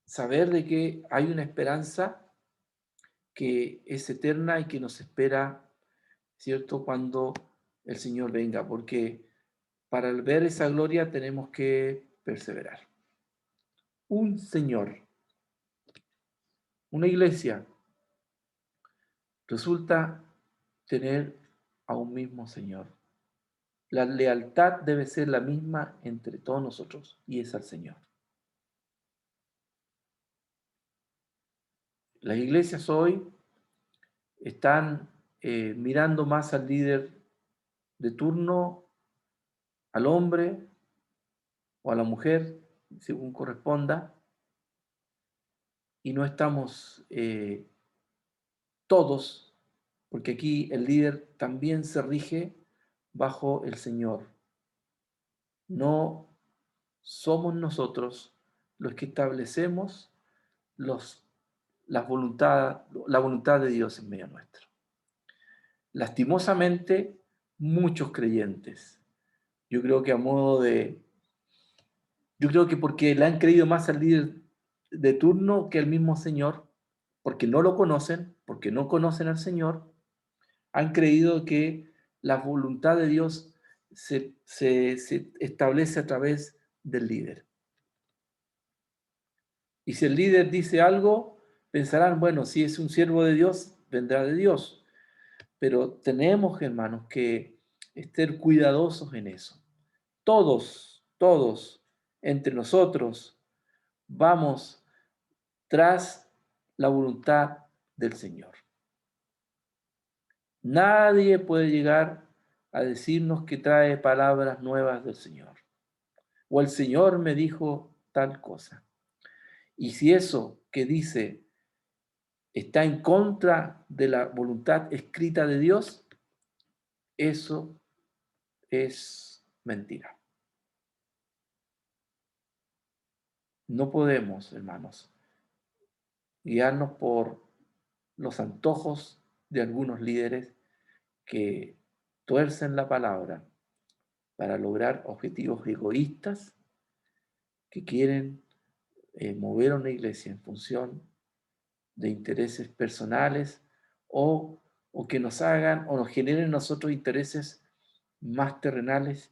saber de que hay una esperanza que es eterna y que nos espera, ¿cierto?, cuando el Señor venga, porque para ver esa gloria tenemos que perseverar. Un Señor, una iglesia, resulta tener a un mismo Señor. La lealtad debe ser la misma entre todos nosotros y es al Señor. Las iglesias hoy están mirando más al líder de turno, al hombre o a la mujer, según corresponda, y no estamos todos, porque aquí el líder también se rige bajo el Señor. No somos nosotros los que establecemos los, la voluntad de Dios en medio nuestro. Lastimosamente, muchos creyentes, yo creo que a modo de, yo creo que porque le han creído más al líder de turno que al mismo Señor, porque no lo conocen, porque no conocen al Señor, han creído que la voluntad de Dios se establece a través del líder. Y si el líder dice algo, pensarán, bueno, si es un siervo de Dios, vendrá de Dios. Pero tenemos, hermanos, que estar cuidadosos en eso. Todos, entre nosotros, vamos tras la voluntad del Señor. Nadie puede llegar a decirnos que trae palabras nuevas del Señor. O el Señor me dijo tal cosa. Y si eso que dice está en contra de la voluntad escrita de Dios, eso es mentira. No podemos, hermanos, guiarnos por los antojos de algunos líderes que tuercen la palabra para lograr objetivos egoístas que quieren mover a una iglesia en función de intereses personales o que nos hagan o nos generen en nosotros intereses más terrenales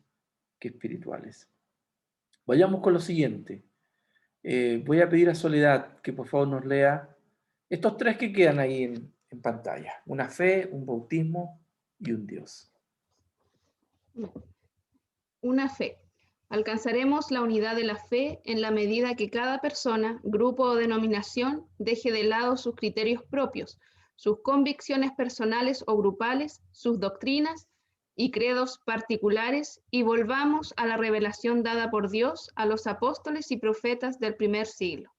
que espirituales. Vayamos con lo siguiente. Voy a pedir a Soledad que por favor nos lea estos tres que quedan ahí en pantalla. Una fe, un bautismo y un Dios. Una fe. Alcanzaremos la unidad de la fe en la medida que cada persona, grupo o denominación deje de lado sus criterios propios, sus convicciones personales o grupales, sus doctrinas y credos particulares y volvamos a la revelación dada por Dios a los apóstoles y profetas del primer siglo.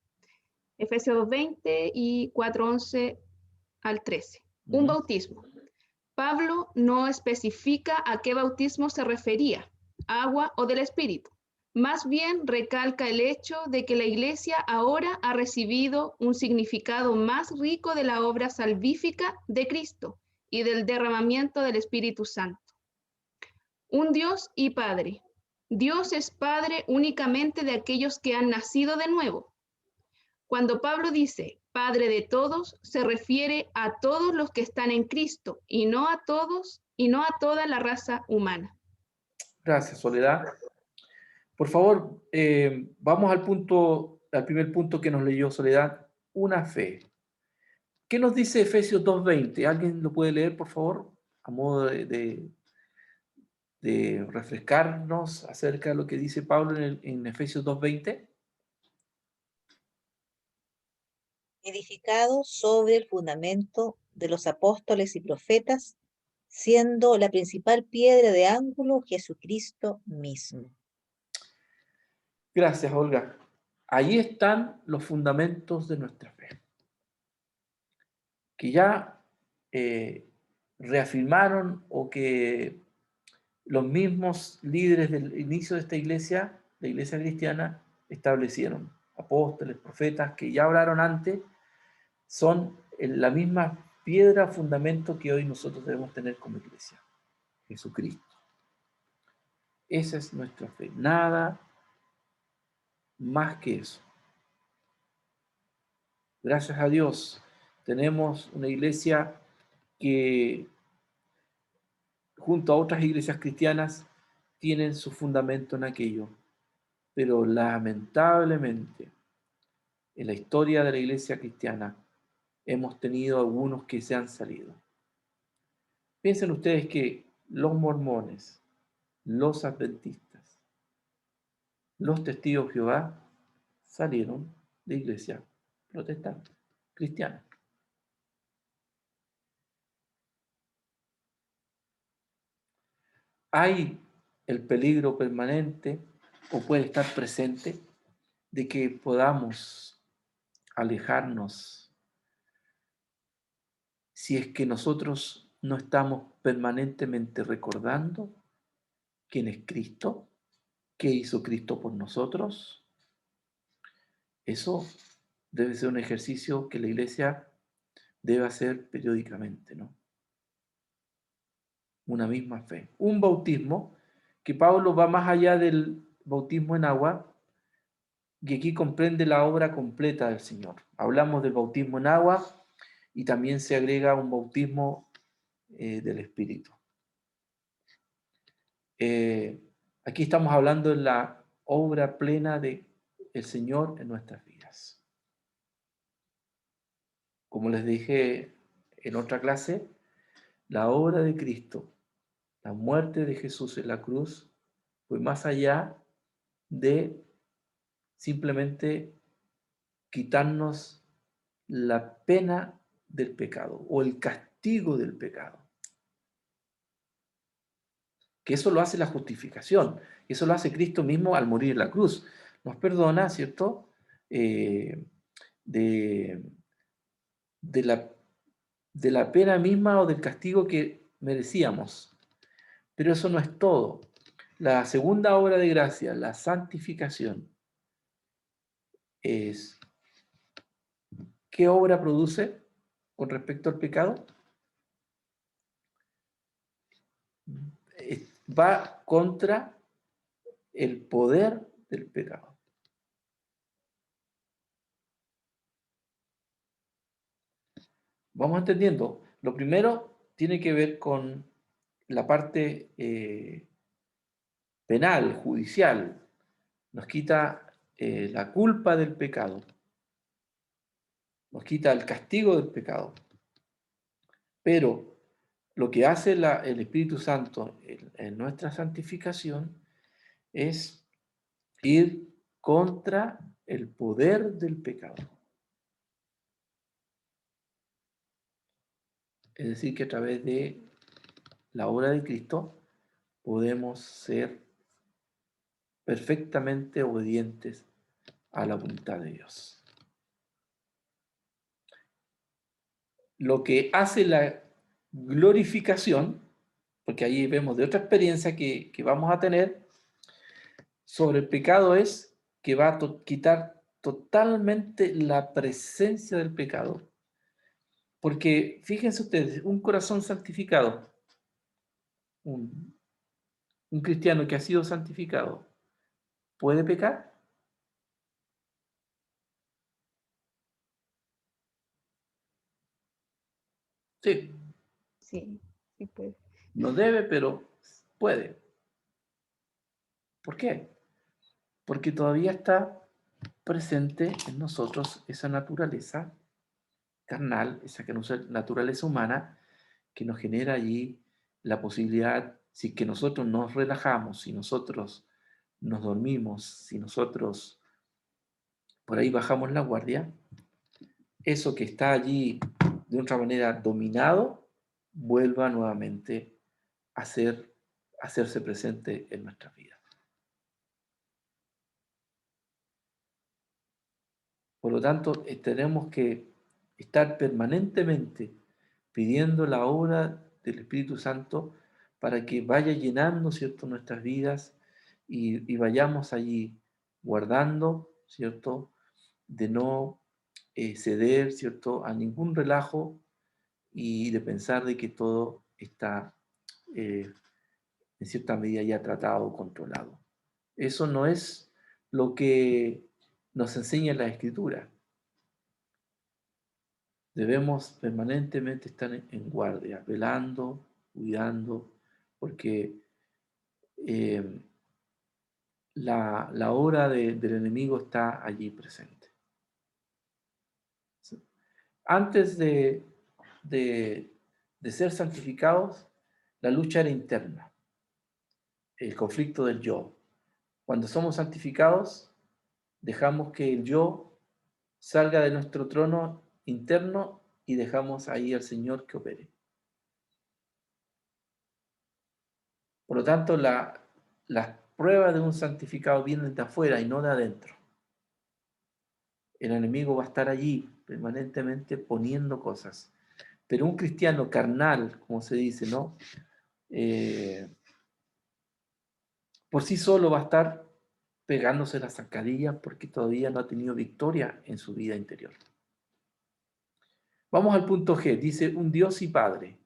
Efesios 20 y 4:11 al 13. Un bautismo. Pablo no especifica a qué bautismo se refería, agua o del Espíritu. Más bien recalca el hecho de que la Iglesia ahora ha recibido un significado más rico de la obra salvífica de Cristo y del derramamiento del Espíritu Santo. Un Dios y Padre. Dios es Padre únicamente de aquellos que han nacido de nuevo. Cuando Pablo dice Padre de todos, se refiere a todos los que están en Cristo y no a todos y no a toda la raza humana. Gracias, Soledad. Por favor, vamos al primer punto que nos leyó Soledad, una fe. ¿Qué nos dice Efesios 2:20? ¿Alguien lo puede leer, por favor? A modo de refrescarnos acerca de lo que dice Pablo en Efesios 2:20. Edificado sobre el fundamento de los apóstoles y profetas, siendo la principal piedra de ángulo Jesucristo mismo. Gracias, Olga. Ahí están los fundamentos de nuestra fe, que ya reafirmaron o que los mismos líderes del inicio de esta iglesia, la iglesia cristiana, establecieron. Apóstoles, profetas, que ya hablaron antes, son la misma piedra, fundamento que hoy nosotros debemos tener como iglesia. Jesucristo. Esa es nuestra fe. Nada más que eso. Gracias a Dios tenemos una iglesia que, junto a otras iglesias cristianas, tienen su fundamento en aquello. Pero lamentablemente, en la historia de la iglesia cristiana, hemos tenido algunos que se han salido. Piensen ustedes que los mormones, los adventistas, los testigos de Jehová salieron de iglesia protestante, cristiana. Hay el peligro permanente, o puede estar presente, de que podamos alejarnos si es que nosotros no estamos permanentemente recordando quién es Cristo, qué hizo Cristo por nosotros. Eso debe ser un ejercicio que la iglesia debe hacer periódicamente, ¿no? Una misma fe. Un bautismo que Pablo va más allá del bautismo en agua, y aquí comprende la obra completa del Señor. Hablamos del bautismo en agua y también se agrega un bautismo del Espíritu. Aquí estamos hablando de la obra plena del Señor en nuestras vidas. Como les dije en otra clase, la obra de Cristo, la muerte de Jesús en la cruz, fue más allá de simplemente quitarnos la pena del pecado o el castigo del pecado. Que eso lo hace la justificación, eso lo hace Cristo mismo al morir en la cruz. Nos perdona, ¿cierto? De, de, la, de la pena misma o del castigo que merecíamos. Pero eso no es todo. La segunda obra de gracia, la santificación, es ¿qué obra produce con respecto al pecado? Va contra el poder del pecado. Vamos entendiendo. Lo primero tiene que ver con la parte penal, judicial. Nos quita la culpa del pecado. Nos quita el castigo del pecado. Pero lo que hace el Espíritu Santo en nuestra santificación es ir contra el poder del pecado. Es decir, que a través de la obra de Cristo podemos ser perfectamente obedientes a la voluntad de Dios. Lo que hace la glorificación, porque ahí vemos de otra experiencia que vamos a tener sobre el pecado, es que va a quitar totalmente la presencia del pecado. Porque fíjense ustedes, un corazón santificado, un cristiano que ha sido santificado, ¿puede pecar? Sí. Sí, sí puede. No debe, pero puede. ¿Por qué? Porque todavía está presente en nosotros esa naturaleza carnal, esa naturaleza humana que nos genera allí la posibilidad, si que nosotros nos relajamos, si nosotros nos dormimos, si nosotros por ahí bajamos la guardia, eso que está allí de otra manera dominado, vuelva nuevamente a hacerse presente en nuestras vidas. Por lo tanto, tenemos que estar permanentemente pidiendo la obra del Espíritu Santo para que vaya llenando, ¿cierto?, nuestras vidas y vayamos allí guardando, ¿cierto?, de no ceder, ¿cierto?, a ningún relajo y de pensar de que todo está en cierta medida ya tratado o controlado. Eso no es lo que nos enseña la Escritura. debemos permanentemente estar en guardia, velando, cuidando, porque la obra del enemigo está allí presente. Antes de ser santificados, la lucha era interna, el conflicto del yo. Cuando somos santificados, dejamos que el yo salga de nuestro trono interno y dejamos ahí al Señor que opere. Por lo tanto, las pruebas de un santificado vienen de afuera y no de adentro. El enemigo va a estar allí permanentemente poniendo cosas. Pero un cristiano carnal, como se dice, ¿no? Por sí solo va a estar pegándose las zancadillas porque todavía no ha tenido victoria en su vida interior. Vamos al punto G. Dice, un Dios y Padre.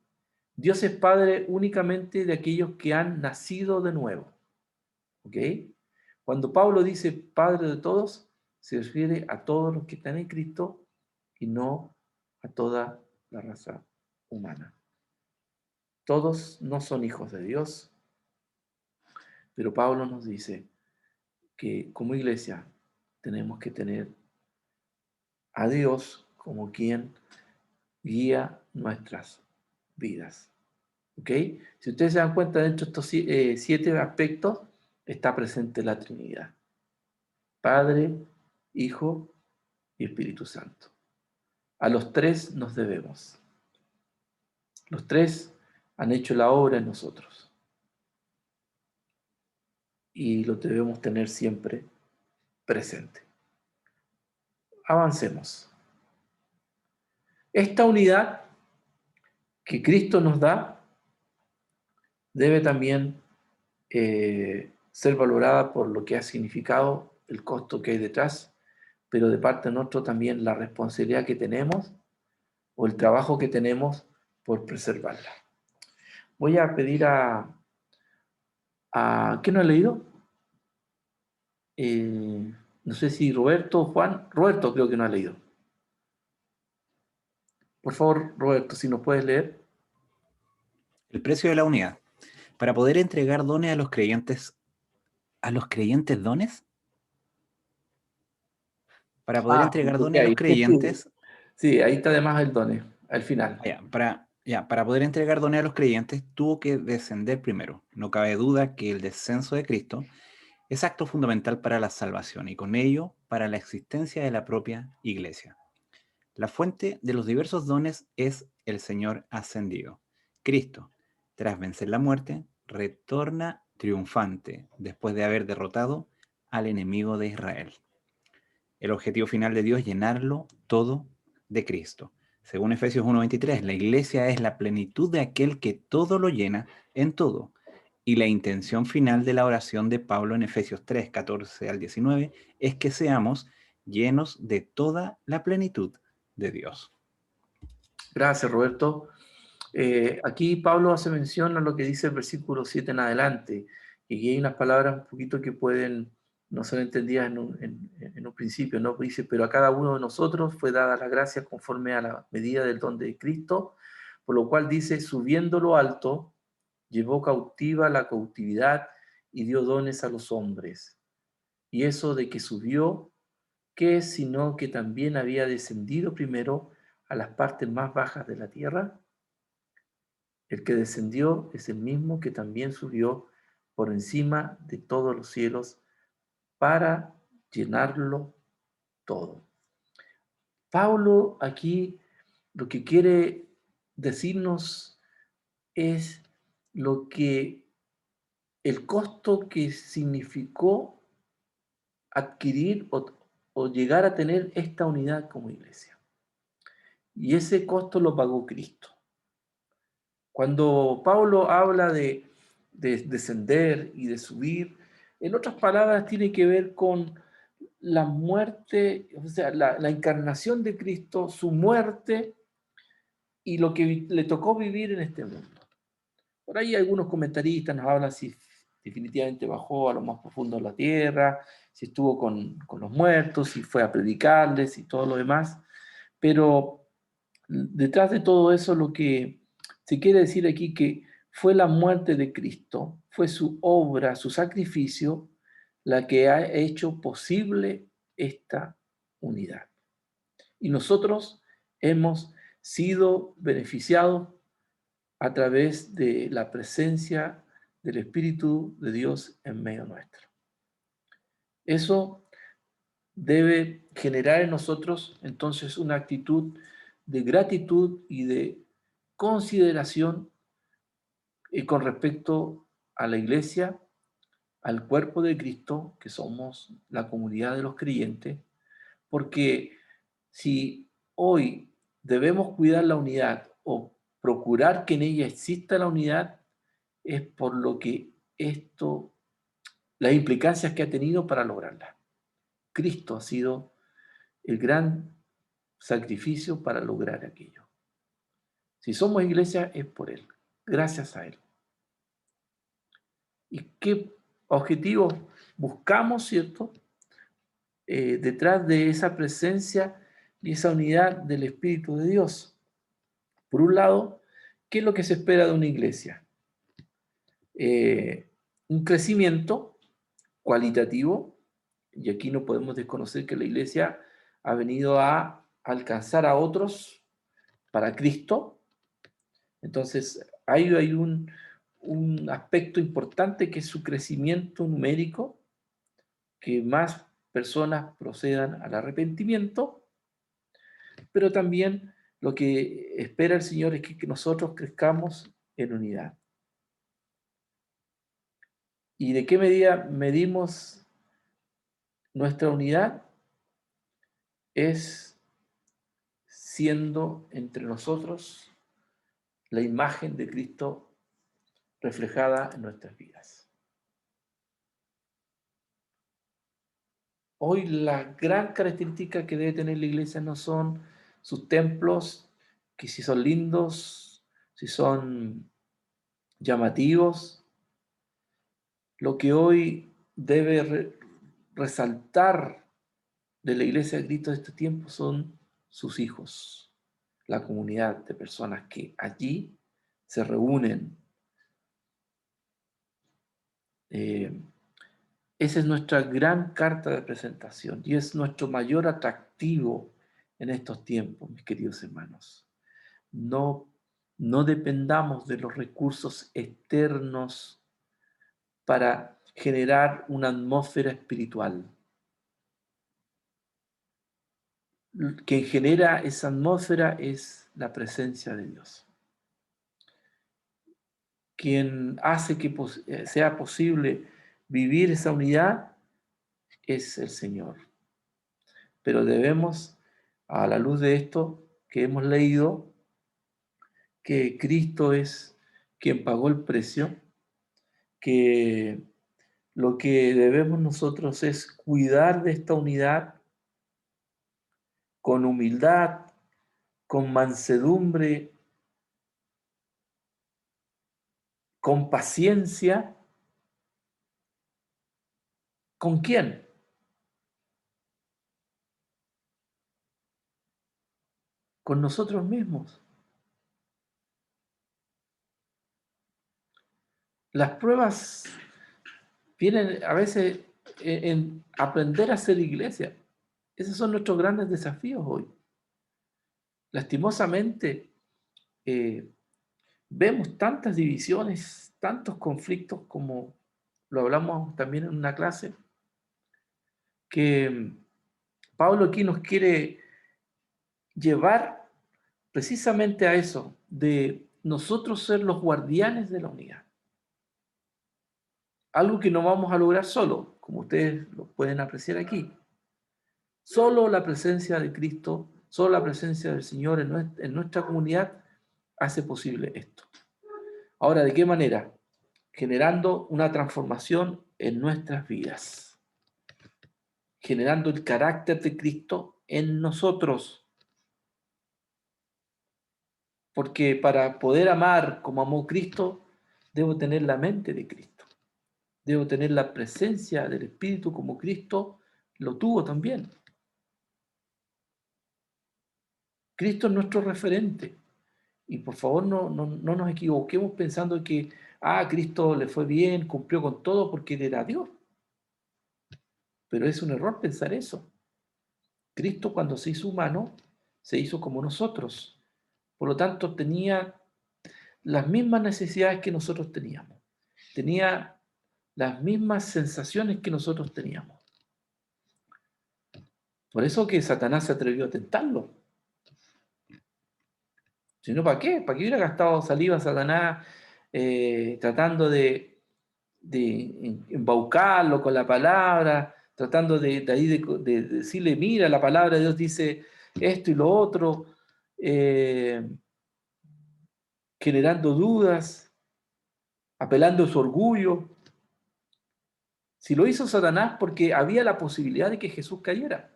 Dios es Padre únicamente de aquellos que han nacido de nuevo. ¿Ok? Cuando Pablo dice Padre de todos, se refiere a todos los que están en Cristo y no a toda la raza humana. Todos no son hijos de Dios, pero Pablo nos dice que como iglesia tenemos que tener a Dios como quien guía nuestras vidas. ¿Ok? Si ustedes se dan cuenta, dentro de estos 7 aspectos está presente la Trinidad. Padre, Hijo y Espíritu Santo. A los 3 nos debemos. Los 3 han hecho la obra en nosotros. Y lo debemos tener siempre presente. Avancemos. Esta unidad que Cristo nos da debe también ser valorada por lo que ha significado, el costo que hay detrás, pero de parte nuestra también la responsabilidad que tenemos o el trabajo que tenemos por preservarla. Voy a pedir ¿quién no ha leído? No sé si Roberto o Juan. Roberto creo que no ha leído. Por favor, Roberto, si nos puedes leer. El precio de la unidad. Para poder entregar dones a los creyentes dones. Para poder entregar Ok, dones a los creyentes. Sí, ahí está además el dones, al final. Para poder entregar dones a los creyentes, tuvo que descender primero. No cabe duda que el descenso de Cristo es acto fundamental para la salvación y con ello para la existencia de la propia iglesia. La fuente de los diversos dones es el Señor ascendido. Cristo, tras vencer la muerte, retorna triunfante después de haber derrotado al enemigo de Israel. El objetivo final de Dios es llenarlo todo de Cristo. Según Efesios 1:23, la iglesia es la plenitud de aquel que todo lo llena en todo. Y la intención final de la oración de Pablo en Efesios 3:14 al 19 es que seamos llenos de toda la plenitud de Dios. Gracias, Roberto. Aquí Pablo hace mención a lo que dice el versículo 7 en adelante, y aquí hay unas palabras un poquito que pueden no ser entendidas en un principio, ¿no? Dice, pero a cada uno de nosotros fue dada la gracia conforme a la medida del don de Cristo, por lo cual dice, subiendo lo alto, llevó cautiva la cautividad y dio dones a los hombres. Y eso de que subió, ¿qué es sino que también había descendido primero a las partes más bajas de la tierra? El que descendió es el mismo que también subió por encima de todos los cielos para llenarlo todo. Pablo aquí lo que quiere decirnos es lo que el costo que significó adquirir o llegar a tener esta unidad como iglesia. Y ese costo lo pagó Cristo. Cuando Pablo habla de descender y de subir, en otras palabras, tiene que ver con la muerte, o sea, la encarnación de Cristo, su muerte y lo que le tocó vivir en este mundo. Por ahí algunos comentaristas nos hablan si definitivamente bajó a lo más profundo de la tierra, si estuvo con los muertos, si fue a predicarles y todo lo demás, pero detrás de todo eso lo que se quiere decir aquí que fue la muerte de Cristo, fue su obra, su sacrificio, la que ha hecho posible esta unidad. Y nosotros hemos sido beneficiados a través de la presencia del Espíritu de Dios en medio nuestro. Eso debe generar en nosotros entonces una actitud de gratitud y de consideración con respecto a la iglesia, al cuerpo de Cristo, que somos la comunidad de los creyentes, porque si hoy debemos cuidar la unidad o procurar que en ella exista la unidad, es por lo que esto, las implicancias que ha tenido para lograrla. Cristo ha sido el gran sacrificio para lograr aquello. Si somos iglesia es por Él, gracias a Él. ¿Y qué objetivos buscamos, cierto? Detrás de esa presencia y esa unidad del Espíritu de Dios. Por un lado, ¿qué es lo que se espera de una iglesia? Un crecimiento cualitativo, y aquí no podemos desconocer que la iglesia ha venido a alcanzar a otros para Cristo. Entonces, hay un aspecto importante que es su crecimiento numérico, que más personas procedan al arrepentimiento, pero también lo que espera el Señor es que nosotros crezcamos en unidad. ¿Y de qué medida medimos nuestra unidad? Es siendo entre nosotros la imagen de Cristo reflejada en nuestras vidas. Hoy la gran característica que debe tener la iglesia no son sus templos, que si son lindos, si son llamativos. Lo que hoy debe resaltar de la iglesia de Cristo de este tiempo son sus hijos, la comunidad de personas que allí se reúnen. Esa es nuestra gran carta de presentación y es nuestro mayor atractivo en estos tiempos, mis queridos hermanos. No dependamos de los recursos externos para generar una atmósfera espiritual. Quien genera esa atmósfera es la presencia de Dios. Quien hace que sea posible vivir esa unidad es el Señor. Pero debemos, a la luz de esto que hemos leído, que Cristo es quien pagó el precio, que lo que debemos nosotros es cuidar de esta unidad con humildad, con mansedumbre, con paciencia. ¿Con quién? Con nosotros mismos. Las pruebas vienen a veces en aprender a ser iglesia. Esos son nuestros grandes desafíos hoy. Lastimosamente, vemos tantas divisiones, tantos conflictos como lo hablamos también en una clase, que Pablo aquí nos quiere llevar precisamente a eso, de nosotros ser los guardianes de la unidad. Algo que no vamos a lograr solo, como ustedes lo pueden apreciar aquí. Solo la presencia de Cristo, solo la presencia del Señor en nuestra comunidad hace posible esto. Ahora, ¿de qué manera? Generando una transformación en nuestras vidas. Generando el carácter de Cristo en nosotros. Porque para poder amar como amó Cristo, debo tener la mente de Cristo. Debo tener la presencia del Espíritu como Cristo lo tuvo también. Cristo es nuestro referente. Y por favor no nos equivoquemos pensando que, Cristo le fue bien, cumplió con todo porque Él era Dios. Pero es un error pensar eso. Cristo cuando se hizo humano, se hizo como nosotros. Por lo tanto, tenía las mismas necesidades que nosotros teníamos. Tenía las mismas sensaciones que nosotros teníamos. Por eso que Satanás se atrevió a tentarlo. Si no, ¿para qué? ¿Para qué hubiera gastado saliva Satanás tratando de embaucarlo con la palabra, tratando de decirle, mira, la palabra de Dios dice esto y lo otro, generando dudas, apelando a su orgullo? Si lo hizo Satanás porque había la posibilidad de que Jesús cayera.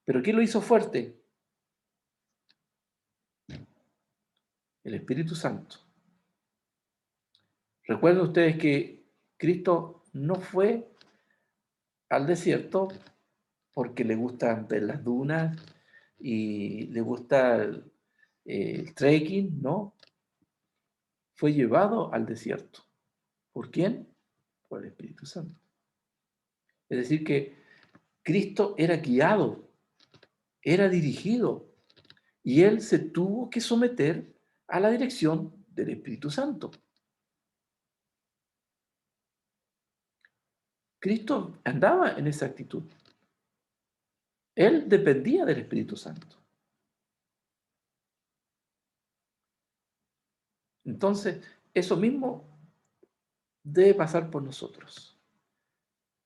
¿Pero quién lo hizo fuerte? El Espíritu Santo. Recuerden ustedes que Cristo no fue al desierto porque le gustan ver las dunas y le gusta el trekking, ¿no? Fue llevado al desierto. ¿Por quién? Por el Espíritu Santo. Es decir, que Cristo era guiado, era dirigido, y él se tuvo que someter a la dirección del Espíritu Santo. Cristo andaba en esa actitud. Él dependía del Espíritu Santo. Entonces, eso mismo debe pasar por nosotros.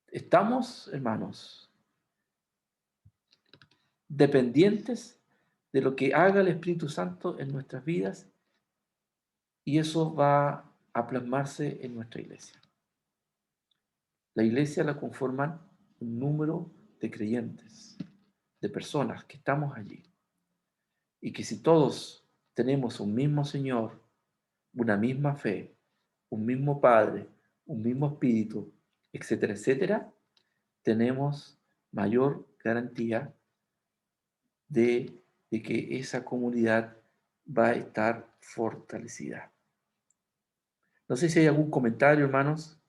Estamos, hermanos, dependientes de lo que haga el Espíritu Santo en nuestras vidas, y eso va a plasmarse en nuestra iglesia. La iglesia la conforman un número de creyentes, de personas que estamos allí. Y que si todos tenemos un mismo Señor, una misma fe, un mismo Padre, un mismo Espíritu, etcétera, etcétera, tenemos mayor garantía de que esa comunidad va a estar fortalecida. No sé si hay algún comentario, hermanos,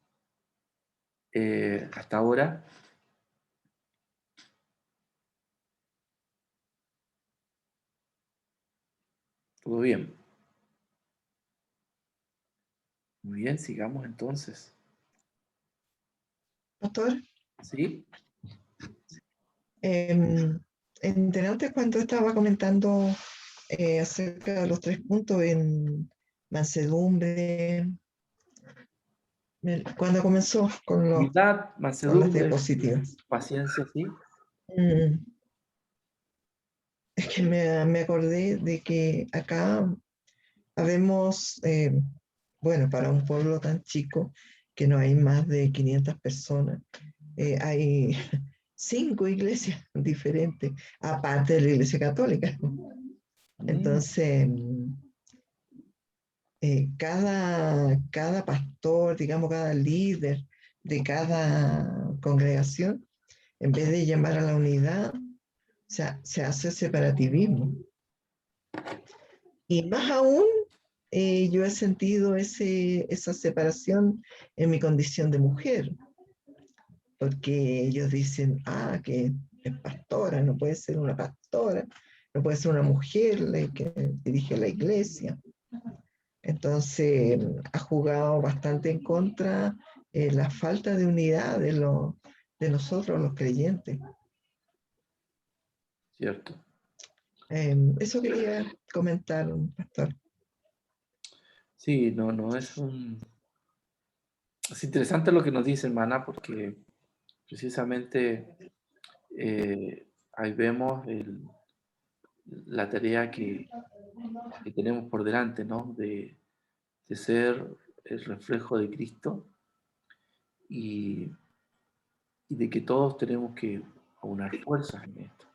hasta ahora. ¿Todo bien? Muy bien, sigamos entonces. Pastor, ¿Sí? enterante cuando estaba comentando acerca de los 3 puntos en mansedumbre, cuando comenzó con Unidad, las mansedumbre, diapositivas. paciencia, ¿sí? Mm, Es que me acordé de que acá habemos, bueno, para un pueblo tan chico, que no hay más de 500 personas, hay 5 iglesias diferentes, aparte de la iglesia católica. Entonces, cada pastor, digamos, cada líder de cada congregación, en vez de llamar a la unidad, se hace separativismo. Y más aún, yo he sentido esa separación en mi condición de mujer, porque ellos dicen, que es pastora, no puede ser una pastora, no puede ser una mujer la que dirige la iglesia. Entonces, ha jugado bastante en contra la falta de unidad de nosotros, los creyentes. Cierto. Eso quería comentar, pastor. Sí, no es es interesante lo que nos dice, hermana, porque precisamente ahí vemos la tarea que tenemos por delante, ¿no? De ser el reflejo de Cristo y, y de que todos tenemos que aunar fuerzas en esto.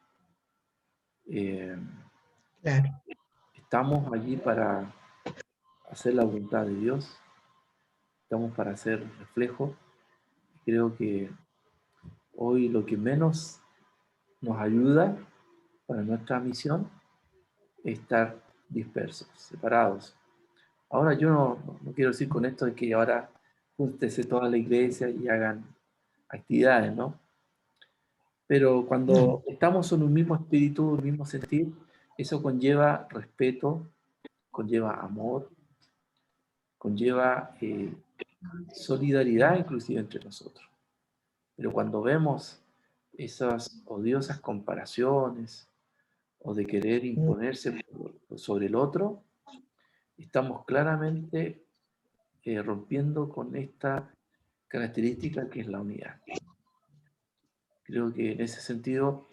Eh, Claro, Estamos allí para hacer la voluntad de Dios, estamos para hacer reflejo. Creo que hoy lo que menos nos ayuda para nuestra misión, estar dispersos, separados. Ahora yo no quiero decir con esto de que ahora júntese toda la iglesia y hagan actividades, ¿no? Pero cuando estamos en un mismo espíritu, un mismo sentir, eso conlleva respeto, conlleva amor, conlleva solidaridad inclusive entre nosotros. Pero cuando vemos esas odiosas comparaciones o de querer imponerse sobre el otro, estamos claramente rompiendo con esta característica que es la unidad. Creo que en ese sentido,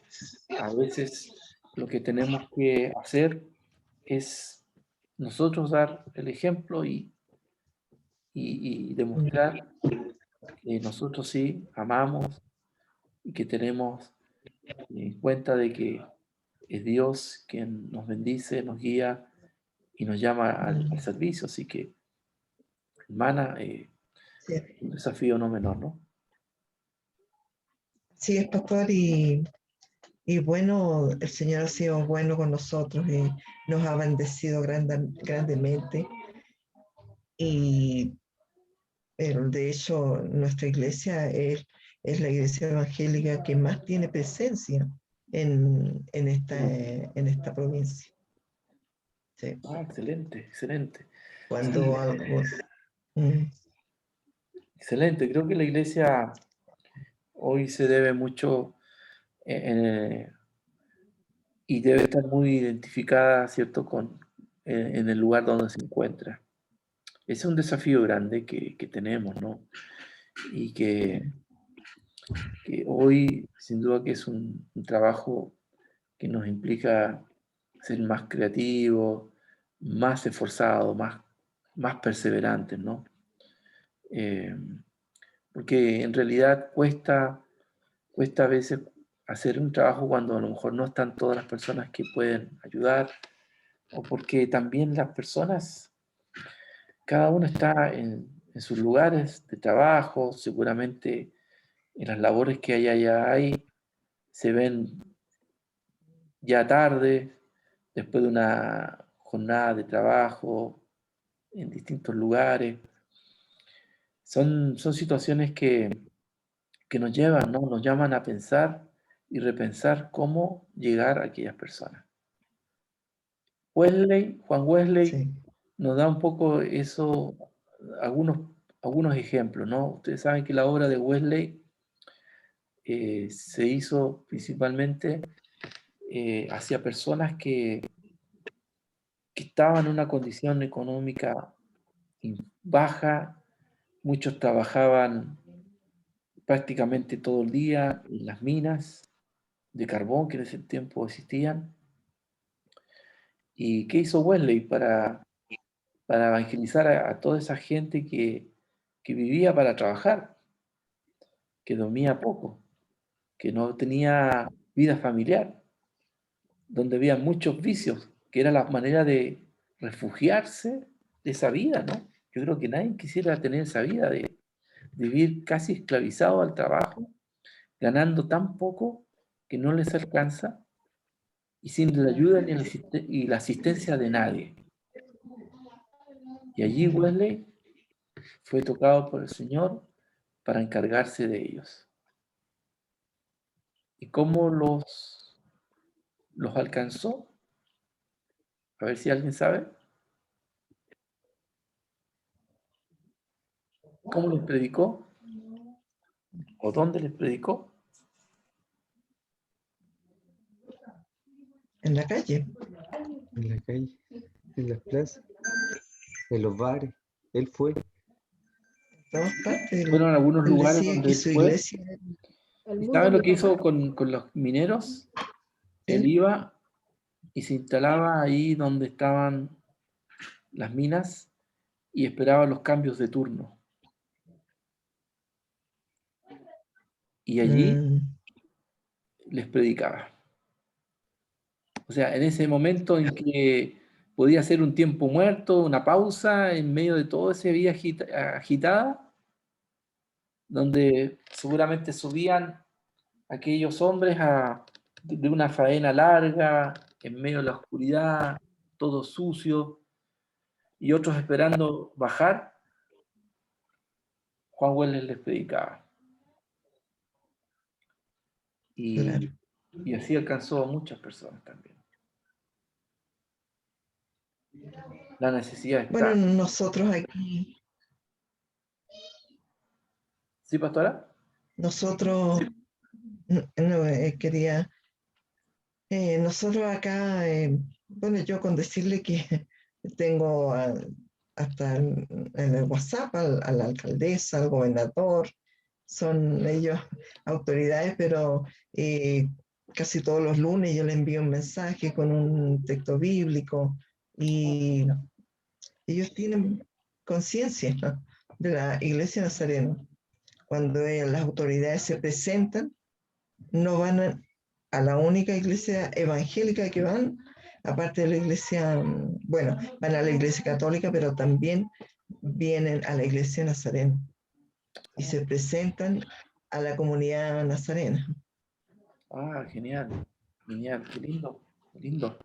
a veces lo que tenemos que hacer es nosotros dar el ejemplo y demostrar que nosotros sí amamos y que tenemos en cuenta de que es Dios quien nos bendice, nos guía y nos llama al servicio. Así que, hermana, Sí, un desafío no menor, ¿no? sí, es pastor, y bueno, el Señor ha sido bueno con nosotros y nos ha bendecido grandemente. Y de hecho, nuestra iglesia es la iglesia evangélica que más tiene presencia en esta provincia. Sí. Ah, excelente, excelente. Cuando algo... mm, Excelente. Creo que la iglesia hoy se debe mucho y debe estar muy identificada, ¿cierto?, en el lugar donde se encuentra. Ese es un desafío grande que tenemos, ¿no? Y que hoy, sin duda, que es un trabajo que nos implica ser más creativos, más esforzados, más perseverantes, ¿no? Eh, porque en realidad cuesta a veces hacer un trabajo cuando a lo mejor no están todas las personas que pueden ayudar, o porque también las personas, cada uno está en sus lugares de trabajo, seguramente en las labores que allá hay, se ven ya tarde, después de una jornada de trabajo en distintos lugares. Son situaciones que nos llevan, ¿no? Nos llaman a pensar y repensar cómo llegar a aquellas personas. Juan Wesley sí. nos da un poco eso, algunos ejemplos, ¿no? Ustedes saben que la obra de Wesley se hizo principalmente hacia personas que estaban en una condición económica baja, muchos trabajaban prácticamente todo el día en las minas de carbón que en ese tiempo existían. ¿Y qué hizo Wesley para evangelizar a toda esa gente que vivía para trabajar, que dormía poco, que no tenía vida familiar, donde había muchos vicios, que era la manera de refugiarse de esa vida, ¿no? Yo creo que nadie quisiera tener esa vida de vivir casi esclavizado al trabajo, ganando tan poco que no les alcanza y sin la ayuda y la asistencia de nadie. Y allí Wesley fue tocado por el Señor para encargarse de ellos. ¿Y cómo los alcanzó? A ver si alguien sabe. ¿Cómo les predicó? ¿O dónde les predicó? En la calle. En la calle, en las plazas, en los bares. Él fue. Todas partes. Fueron a algunos Él lugares decía donde que él su fue. iglesia... ¿Y saben lo que hizo con los mineros? Él ¿Sí? iba y se instalaba ahí donde estaban las minas y esperaba los cambios de turno. Y allí les predicaba. O sea, en ese momento en que podía ser un tiempo muerto, una pausa en medio de toda esa vida agitada, donde seguramente subían aquellos hombres a de una faena larga, en medio de la oscuridad, todo sucio, y otros esperando bajar, Juan Wesley les predicaba. Claro. Y así alcanzó a muchas personas también. La necesidad está. Bueno, nosotros aquí, ¿Sí, pastora? nosotros, no, quería, nosotros acá, bueno, yo con decirle que tengo hasta en el WhatsApp a la alcaldesa, al gobernador, son ellos autoridades, pero casi todos los lunes yo le envío un mensaje con un texto bíblico y ellos tienen conciencia, ¿no?, de la Iglesia Nazarena. Cuando las autoridades se presentan, no van a la única iglesia evangélica que van, aparte de la iglesia, bueno, van a la iglesia católica, pero también vienen a la iglesia nazarena y se presentan a la comunidad nazarena. Ah, genial, genial, qué lindo, qué lindo.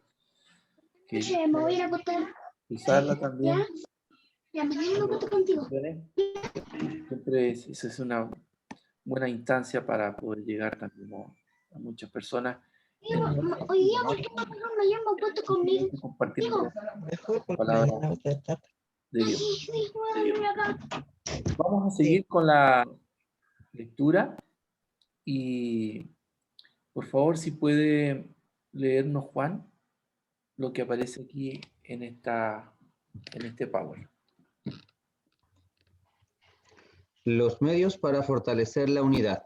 Oye, me voy a ir a acostar. Usarla también. Ya mañana me acuesto contigo. Siempre eso es una buena instancia para poder llegar también a muchas personas. Hoy día, ¿por qué no mañana me acuesto conmigo? Compartiendo Mejor la porque palabra mañana otra etapa. de Dios. Sí, sí, voy a dormir acá. Vamos a seguir con la lectura y por favor si puede leernos Juan lo que aparece aquí en este Power. Los medios para fortalecer la unidad.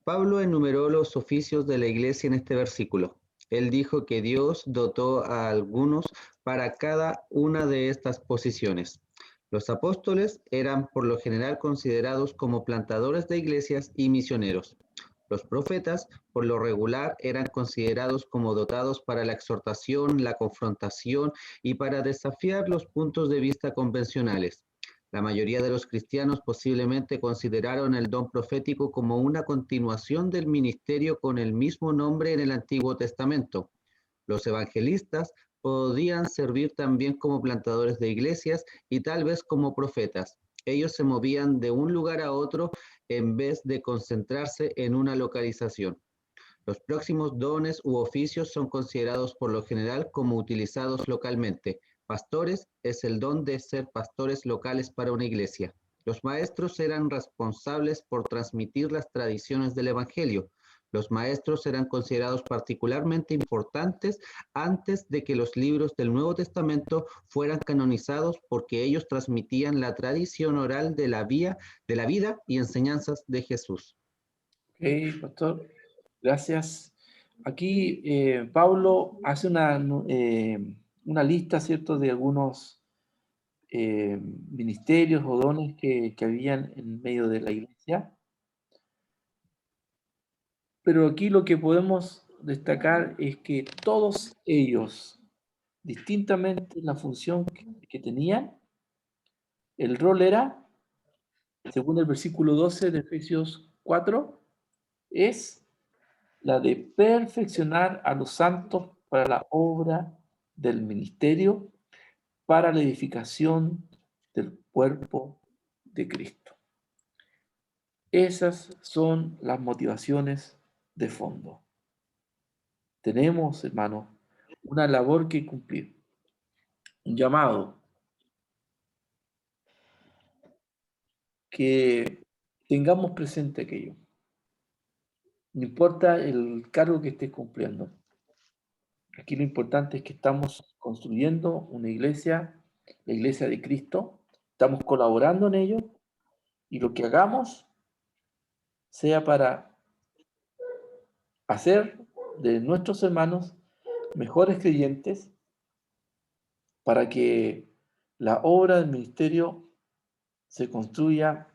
Pablo enumeró los oficios de la iglesia en este versículo. Él dijo que Dios dotó a algunos para cada una de estas posiciones. Los apóstoles eran por lo general considerados como plantadores de iglesias y misioneros. Los profetas, por lo regular, eran considerados como dotados para la exhortación, la confrontación y para desafiar los puntos de vista convencionales. La mayoría de los cristianos posiblemente consideraron el don profético como una continuación del ministerio con el mismo nombre en el Antiguo Testamento. Los evangelistas podían servir también como plantadores de iglesias y tal vez como profetas. Ellos se movían de un lugar a otro en vez de concentrarse en una localización. Los próximos dones u oficios son considerados por lo general como utilizados localmente. Pastores es el don de ser pastores locales para una iglesia. Los maestros eran responsables por transmitir las tradiciones del Evangelio. Los maestros eran considerados particularmente importantes antes de que los libros del Nuevo Testamento fueran canonizados porque ellos transmitían la tradición oral de la vida y enseñanzas de Jesús. Ok, pastor, gracias. Aquí Pablo hace una lista, ¿cierto?, de algunos ministerios o dones que habían en medio de la iglesia. Pero aquí lo que podemos destacar es que todos ellos, distintamente la función que tenían, el rol era, según el versículo 12 de Efesios 4, es la de perfeccionar a los santos para la obra del ministerio, para la edificación del cuerpo de Cristo. Esas son las motivaciones de fondo. Tenemos, hermanos, una labor que cumplir, un llamado, que tengamos presente aquello. No importa el cargo que estés cumpliendo. Aquí lo importante es que estamos construyendo una iglesia, la iglesia de Cristo, estamos colaborando en ello y lo que hagamos sea para hacer de nuestros hermanos mejores creyentes, para que la obra del ministerio se construya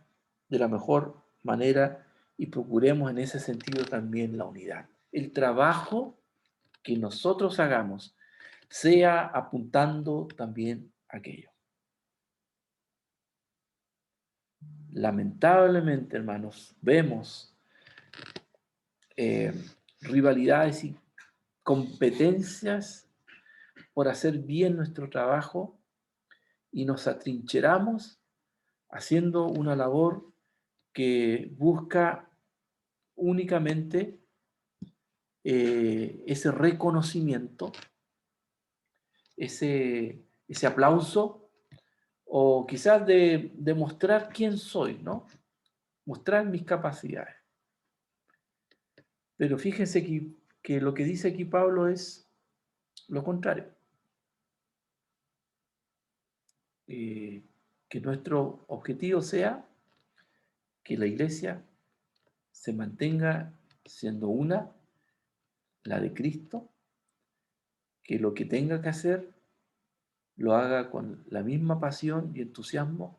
de la mejor manera y procuremos en ese sentido también la unidad. El trabajo que nosotros hagamos sea apuntando también a aquello. Lamentablemente, hermanos, vemos rivalidades y competencias por hacer bien nuestro trabajo y nos atrincheramos haciendo una labor que busca únicamente ese reconocimiento, ese aplauso, o quizás de mostrar quién soy, ¿no? Mostrar mis capacidades. Pero fíjense que lo que dice aquí Pablo es lo contrario. Que nuestro objetivo sea que la iglesia se mantenga siendo una, la de Cristo, que lo que tenga que hacer lo haga con la misma pasión y entusiasmo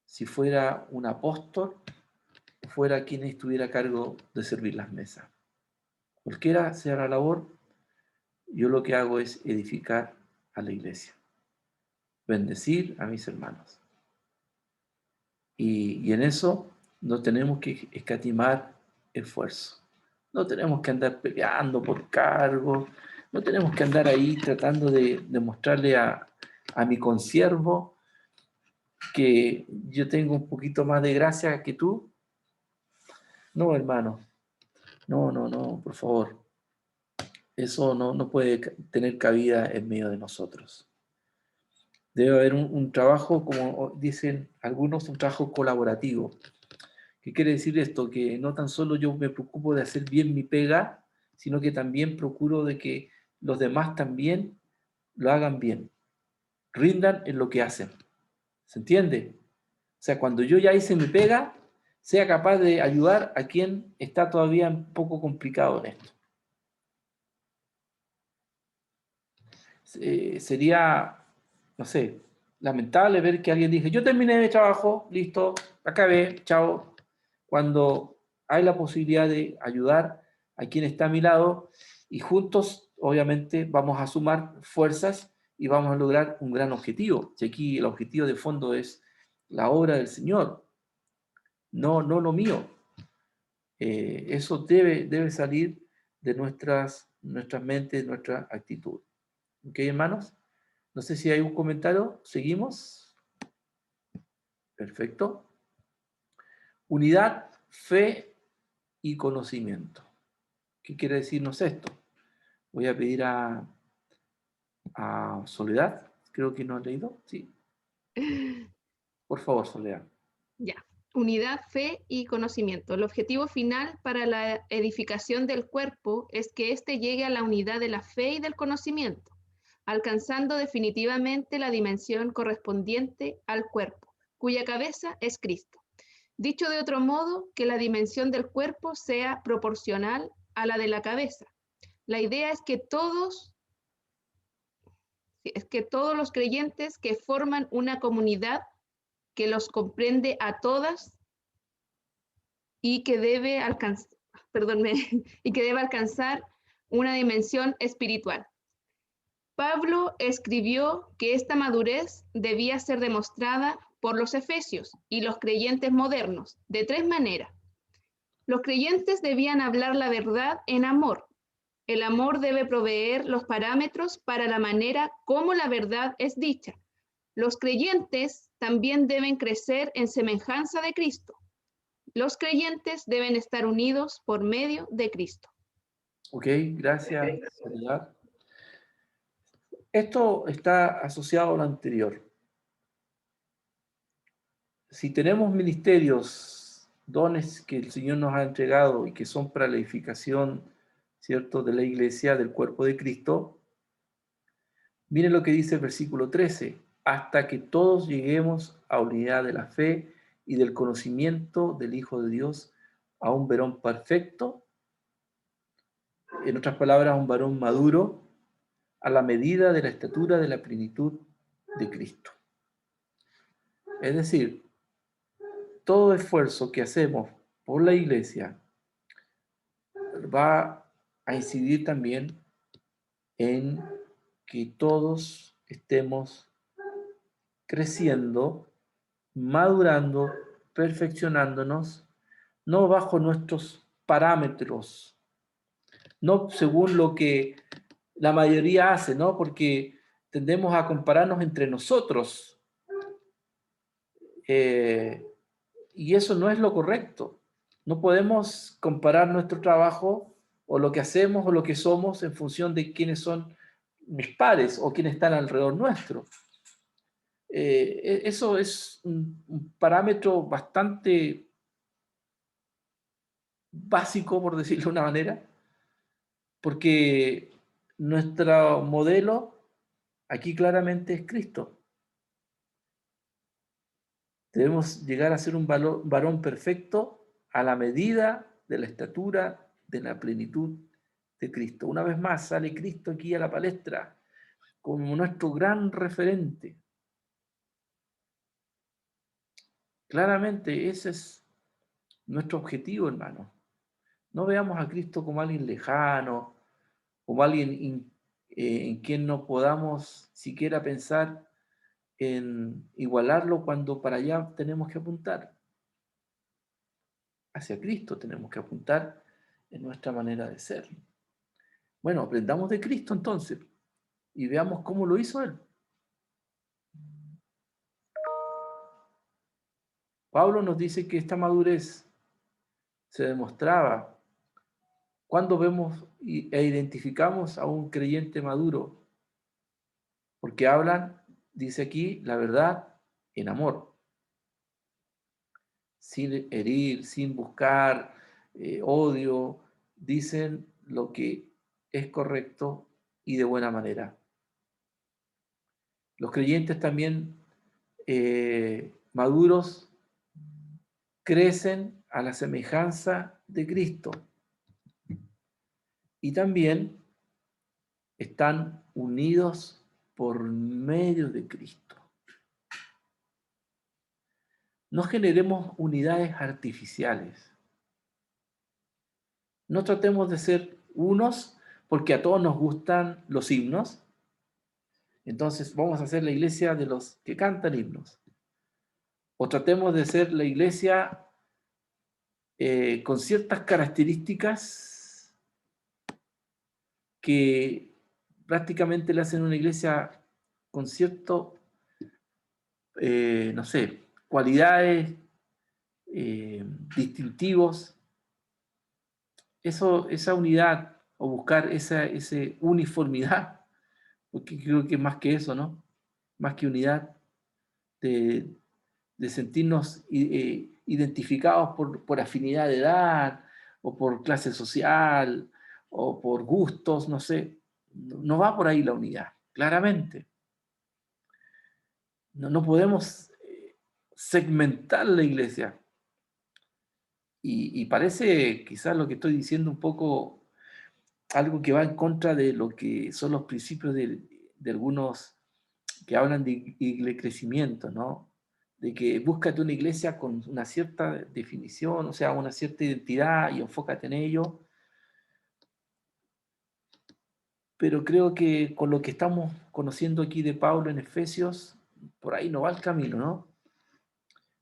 si fuera un apóstol o fuera quien estuviera a cargo de servir las mesas. Cualquiera sea la labor, yo lo que hago es edificar a la iglesia, bendecir a mis hermanos. Y en eso no tenemos que escatimar esfuerzo. No tenemos que andar peleando por cargos, no tenemos que andar ahí tratando de mostrarle a mi consiervo que yo tengo un poquito más de gracia que tú. No, hermano, no, por favor. Eso no puede tener cabida en medio de nosotros. Debe haber un trabajo, como dicen algunos, un trabajo colaborativo. ¿Qué quiere decir esto? Que no tan solo yo me preocupo de hacer bien mi pega, sino que también procuro de que los demás también lo hagan bien, rindan en lo que hacen. ¿Se entiende? O sea, cuando yo ya hice mi pega, sea capaz de ayudar a quien está todavía un poco complicado en esto. Sería, no sé, lamentable ver que alguien dice, yo terminé mi trabajo, listo, acabé, chao, cuando hay la posibilidad de ayudar a quien está a mi lado y juntos, obviamente, vamos a sumar fuerzas y vamos a lograr un gran objetivo. Y aquí el objetivo de fondo es la obra del Señor, no lo mío. Eso debe salir de nuestras mentes, nuestra actitud. ¿Ok, hermanos? No sé si hay un comentario. ¿Seguimos? Perfecto. Unidad, fe y conocimiento. ¿Qué quiere decirnos esto? Voy a pedir a Soledad. Creo que no ha leído. Sí. Por favor, Soledad. Ya. Unidad, fe y conocimiento. El objetivo final para la edificación del cuerpo es que éste llegue a la unidad de la fe y del conocimiento, alcanzando definitivamente la dimensión correspondiente al cuerpo, cuya cabeza es Cristo. Dicho de otro modo, que la dimensión del cuerpo sea proporcional a la de la cabeza. La idea es que todos los creyentes que forman una comunidad que los comprende a todas y que debe alcanzar una dimensión espiritual. Pablo escribió que esta madurez debía ser demostrada por los efesios y los creyentes modernos de tres maneras. Los creyentes debían hablar la verdad en amor. El amor debe proveer los parámetros para la manera como la verdad es dicha. Los creyentes también deben crecer en semejanza de Cristo. Los creyentes deben estar unidos por medio de Cristo. Ok, gracias, Soledad. Esto está asociado a lo anterior. Si tenemos ministerios, dones que el Señor nos ha entregado y que son para la edificación, ¿cierto?, de la iglesia, del cuerpo de Cristo, miren lo que dice el versículo 13, hasta que todos lleguemos a unidad de la fe y del conocimiento del Hijo de Dios, a un varón perfecto, en otras palabras, a un varón maduro, a la medida de la estatura de la plenitud de Cristo. Es decir, todo esfuerzo que hacemos por la iglesia va a incidir también en que todos estemos creciendo, madurando, perfeccionándonos, no bajo nuestros parámetros no según lo que la mayoría hace, ¿no? Porque tendemos a compararnos entre nosotros. Y eso no es lo correcto. No podemos comparar nuestro trabajo o lo que hacemos o lo que somos en función de quiénes son mis pares o quiénes están alrededor nuestro. Eso es un parámetro bastante básico, por decirlo de una manera, porque nuestro modelo aquí claramente es Cristo. Debemos llegar a ser un varón perfecto a la medida de la estatura de la plenitud de Cristo. Una vez más sale Cristo aquí a la palestra como nuestro gran referente. Claramente ese es nuestro objetivo, hermano. No veamos a Cristo como alguien lejano, como alguien en quien no podamos siquiera pensar en igualarlo cuando para allá tenemos que apuntar. Hacia Cristo tenemos que apuntar en nuestra manera de ser. Bueno, aprendamos de Cristo entonces y veamos cómo lo hizo Él. Pablo nos dice que esta madurez se demostraba cuando vemos e identificamos a un creyente maduro, porque hablan, dice aquí, la verdad en amor, sin herir, sin buscar odio, dicen lo que es correcto y de buena manera. Los creyentes también maduros crecen a la semejanza de Cristo y también están unidos por medio de Cristo. No generemos unidades artificiales. No tratemos de ser unos porque a todos nos gustan los himnos. Entonces vamos a ser la iglesia de los que cantan himnos. O tratemos de ser la iglesia con ciertas características que prácticamente le hacen una iglesia con cierto, no sé, cualidades, distintivos. Esa unidad o buscar esa uniformidad, porque creo que es más que eso, ¿no? Más que unidad, de sentirnos identificados por afinidad de edad, o por clase social, o por gustos, no sé. No va por ahí la unidad, claramente. No podemos segmentar la iglesia. Y parece quizás lo que estoy diciendo un poco algo que va en contra de lo que son los principios de algunos que hablan de crecimiento, ¿no? De que búscate una iglesia con una cierta definición, o sea, una cierta identidad y enfócate en ello. Pero creo que con lo que estamos conociendo aquí de Pablo en Efesios, por ahí no va el camino, ¿no?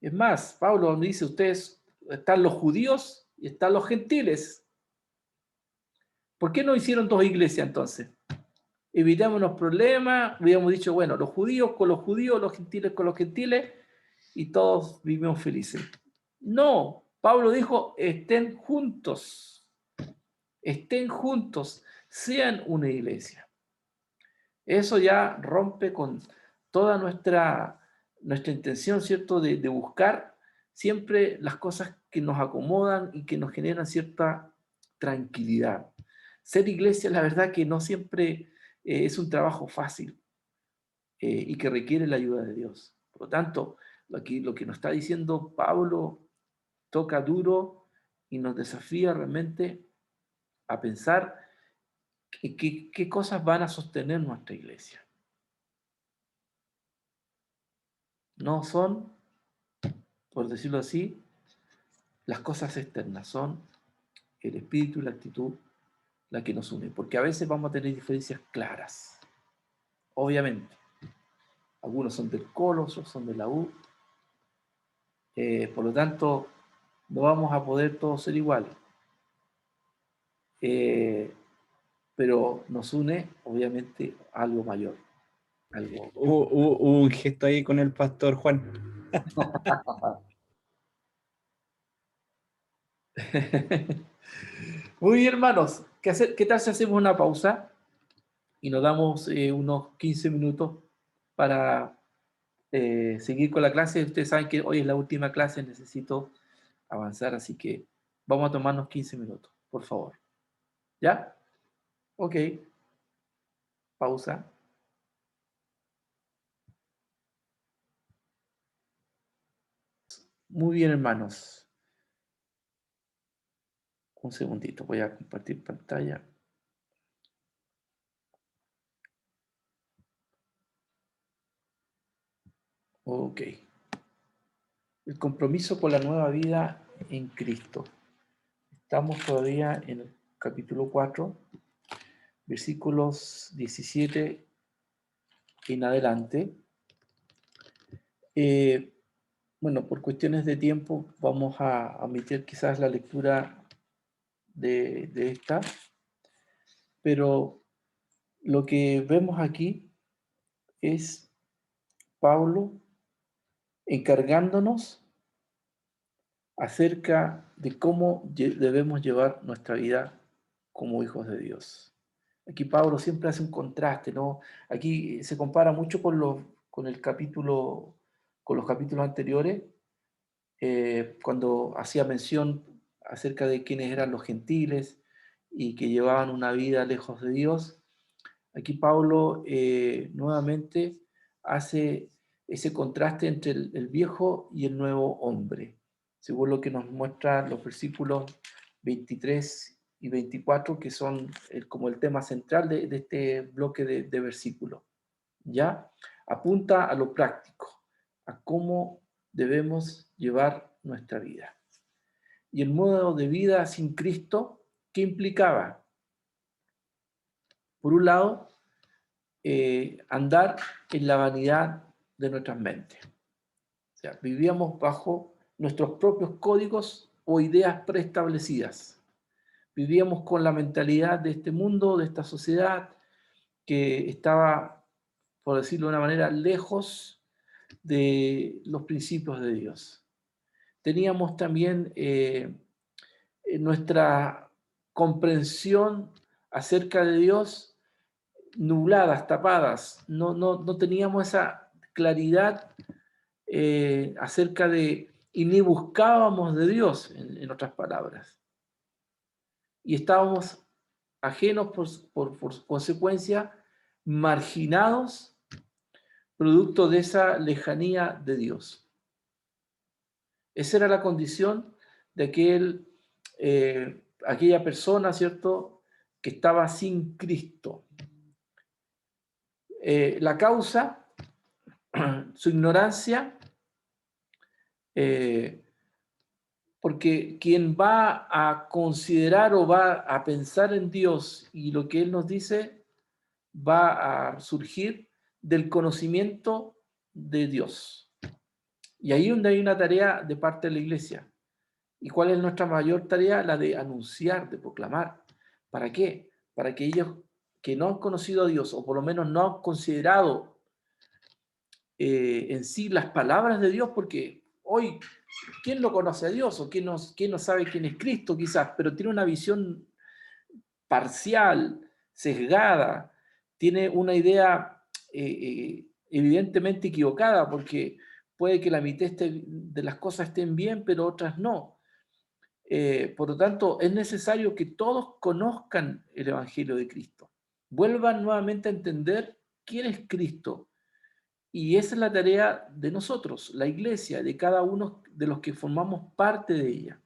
Es más, Pablo donde dice, ustedes están los judíos y están los gentiles. ¿Por qué no hicieron dos iglesias entonces? Evitémonos problemas, hubiéramos dicho, bueno, los judíos con los judíos, los gentiles con los gentiles, y todos vivimos felices. No, Pablo dijo, estén juntos, sean una iglesia. Eso ya rompe con toda nuestra intención, ¿cierto?, de buscar siempre las cosas que nos acomodan y que nos generan cierta tranquilidad. Ser iglesia, la verdad que no siempre es un trabajo fácil y que requiere la ayuda de Dios. Por lo tanto, aquí lo que nos está diciendo Pablo toca duro y nos desafía realmente a pensar qué cosas van a sostener nuestra iglesia. No son, por decirlo así, las cosas externas, son el espíritu y la actitud la que nos une, porque a veces vamos a tener diferencias claras, obviamente. Algunos son del Colo, otros son de la U. Por lo tanto, no vamos a poder todos ser iguales. pero nos une, obviamente, algo mayor. Algo. Hubo un gesto ahí con el pastor Juan. Muy bien, hermanos. ¿Qué tal si hacemos una pausa y nos damos unos 15 minutos para seguir con la clase? Ustedes saben que hoy es la última clase, necesito avanzar, así que vamos a tomarnos 15 minutos, por favor. ¿Ya? Ok. Pausa. Muy bien, hermanos. Un segundito, voy a compartir pantalla. Ok. El compromiso con la nueva vida en Cristo. Estamos todavía en el capítulo 4, versículos 17 en adelante. Bueno, por cuestiones de tiempo vamos a omitir quizás la lectura de esta, pero lo que vemos aquí es Pablo encargándonos acerca de cómo debemos llevar nuestra vida como hijos de Dios. Aquí Pablo siempre hace un contraste, ¿no? Aquí se compara mucho con los capítulos anteriores, cuando hacía mención acerca de quiénes eran los gentiles y que llevaban una vida lejos de Dios. Aquí Pablo nuevamente hace ese contraste entre el viejo y el nuevo hombre, según lo que nos muestran los versículos 23 y 24, que son como el tema central de este bloque de versículos. ¿Ya? Apunta a lo práctico, a cómo debemos llevar nuestra vida. Y el modo de vida sin Cristo, ¿qué implicaba? Por un lado, andar en la vanidad de nuestras mentes. O sea, vivíamos bajo nuestros propios códigos o ideas preestablecidas. Vivíamos con la mentalidad de este mundo, de esta sociedad, que estaba, por decirlo de una manera, lejos de los principios de Dios. Teníamos también nuestra comprensión acerca de Dios nubladas, tapadas. No teníamos esa claridad acerca de, y ni buscábamos de Dios, en otras palabras. Y estábamos ajenos por consecuencia, marginados, producto de esa lejanía de Dios. Esa era la condición de aquella persona, ¿cierto?, que estaba sin Cristo. La causa, su ignorancia, porque quien va a considerar o va a pensar en Dios y lo que Él nos dice, va a surgir del conocimiento de Dios. Y ahí donde hay una tarea de parte de la iglesia. ¿Y cuál es nuestra mayor tarea? La de anunciar, de proclamar. ¿Para qué? Para que ellos que no han conocido a Dios, o por lo menos no han considerado en sí las palabras de Dios, porque hoy, ¿quién lo conoce a Dios? ¿O quién no sabe quién es Cristo quizás? Pero tiene una visión parcial, sesgada, tiene una idea evidentemente equivocada, porque puede que la mitad de las cosas estén bien, pero otras no. Por lo tanto, es necesario que todos conozcan el Evangelio de Cristo, vuelvan nuevamente a entender quién es Cristo. Y esa es la tarea de nosotros, la iglesia, de cada uno de los que formamos parte de ella.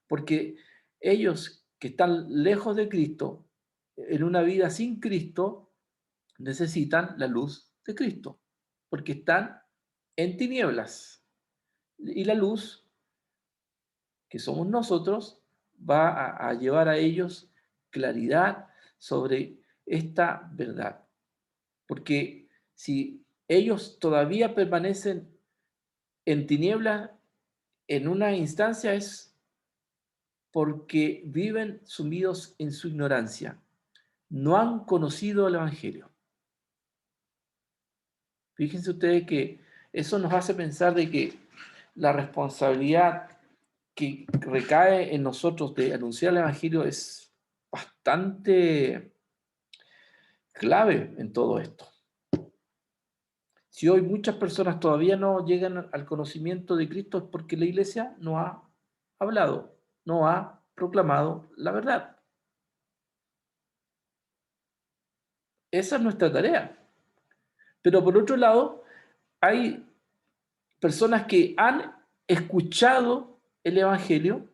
Porque ellos que están lejos de Cristo, en una vida sin Cristo, necesitan la luz de Cristo, porque están en tinieblas. Y la luz, que somos nosotros, va a llevar a ellos claridad sobre esta verdad. Porque si ellos todavía permanecen en tinieblas, en una instancia es porque viven sumidos en su ignorancia. no han conocido el Evangelio. Fíjense ustedes que eso nos hace pensar de que la responsabilidad que recae en nosotros de anunciar el Evangelio es bastante clave en todo esto. Si hoy muchas personas todavía no llegan al conocimiento de Cristo es porque la iglesia no ha hablado, no ha proclamado la verdad. Esa es nuestra tarea. Pero por otro lado, hay personas que han escuchado el Evangelio,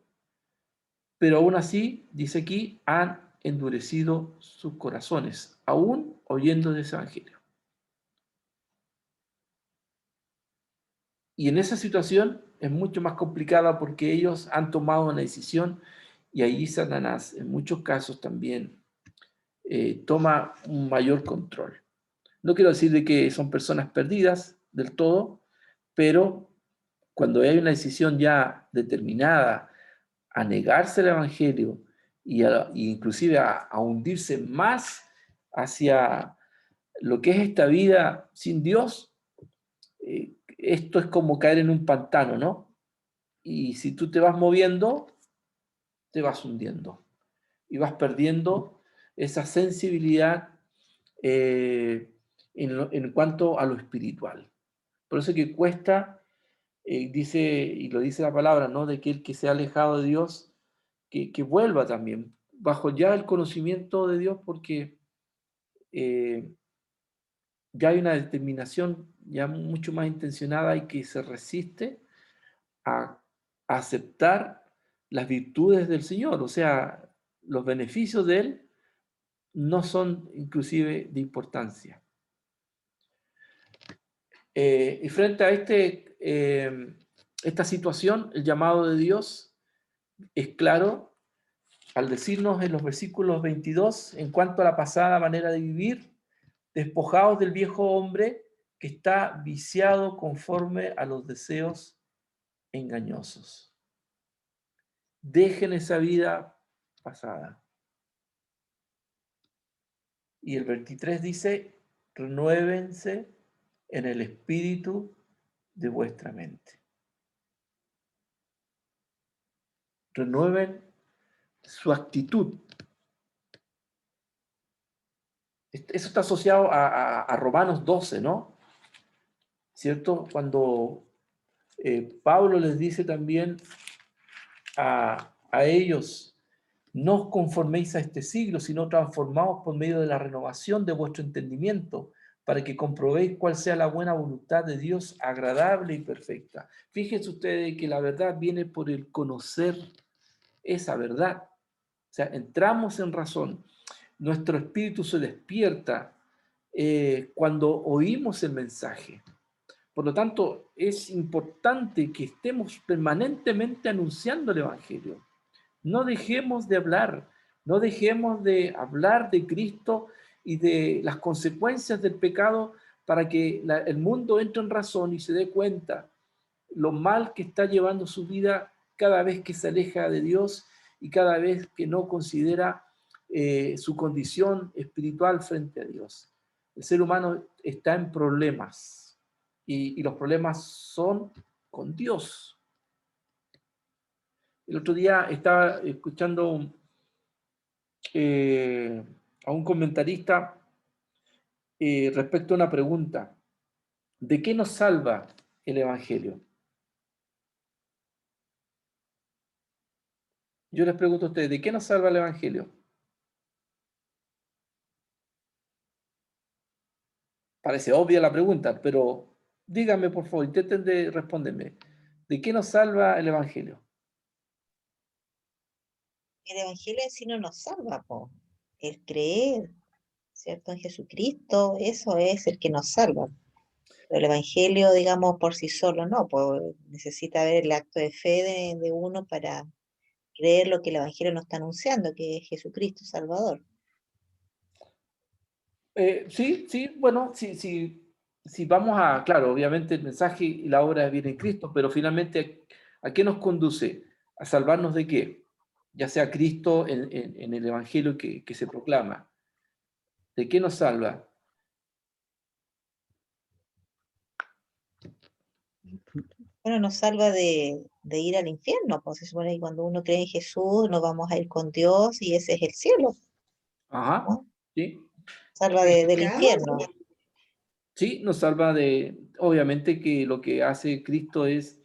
pero aún así, dice aquí, han endurecido sus corazones, aún oyendo de ese Evangelio. Y en esa situación es mucho más complicada porque ellos han tomado una decisión y ahí Satanás en muchos casos también toma un mayor control. No quiero decir de que son personas perdidas del todo, pero cuando hay una decisión ya determinada a negarse el Evangelio y inclusive a hundirse más hacia lo que es esta vida sin Dios, esto es como caer en un pantano, ¿no? Y si tú te vas moviendo, te vas hundiendo y vas perdiendo esa sensibilidad en cuanto a lo espiritual. Por eso que cuesta, dice, y lo dice la palabra, ¿no? De que el que se ha alejado de Dios, que vuelva también, bajo ya el conocimiento de Dios, porque ya hay una determinación ya mucho más intencionada y que se resiste a aceptar las virtudes del Señor, o sea, los beneficios de Él no son inclusive de importancia. Y frente a esta situación, el llamado de Dios es claro al decirnos en los versículos 22, en cuanto a la pasada manera de vivir, despojados del viejo hombre que está viciado conforme a los deseos engañosos. Dejen esa vida pasada. Y el 23 dice, renuévense en el espíritu de vuestra mente. Renueven su actitud. Eso está asociado a Romanos 12, ¿no? ¿Cierto? Cuando Pablo les dice también a ellos, no os conforméis a este siglo, sino transformaos por medio de la renovación de vuestro entendimiento, para que comprobéis cuál sea la buena voluntad de Dios, agradable y perfecta. Fíjense ustedes que la verdad viene por el conocer esa verdad. O sea, entramos en razón. Nuestro espíritu se despierta cuando oímos el mensaje. Por lo tanto, es importante que estemos permanentemente anunciando el Evangelio. No dejemos de hablar, no dejemos de hablar de Cristo y de las consecuencias del pecado para que el mundo entre en razón y se dé cuenta lo mal que está llevando su vida cada vez que se aleja de Dios y cada vez que no considera su condición espiritual frente a Dios. El ser humano está en problemas y los problemas son con Dios. El otro día estaba escuchando a un comentarista respecto a una pregunta. ¿De qué nos salva el Evangelio? Yo les pregunto a ustedes, ¿de qué nos salva el Evangelio? Parece obvia la pregunta, pero díganme, por favor, intenten de responderme. ¿De qué nos salva el Evangelio? El Evangelio en sí no nos salva, po. El creer, ¿cierto? En Jesucristo, eso es el que nos salva. Pero el Evangelio, digamos, por sí solo, no, pues necesita haber el acto de fe de uno para creer lo que el Evangelio nos está anunciando, que es Jesucristo Salvador. Sí, bueno, si vamos a, claro, obviamente el mensaje y la obra viene en Cristo, pero finalmente, ¿a qué nos conduce? ¿A salvarnos de qué? Ya sea Cristo en el Evangelio que se proclama. ¿De qué nos salva? Bueno, nos salva de ir al infierno, pues se supone que cuando uno cree en Jesús nos vamos a ir con Dios y ese es el cielo, Ajá, ¿no? sí. Salva ¿Del del pecado? infierno. Sí, nos salva de, obviamente que lo que hace Cristo es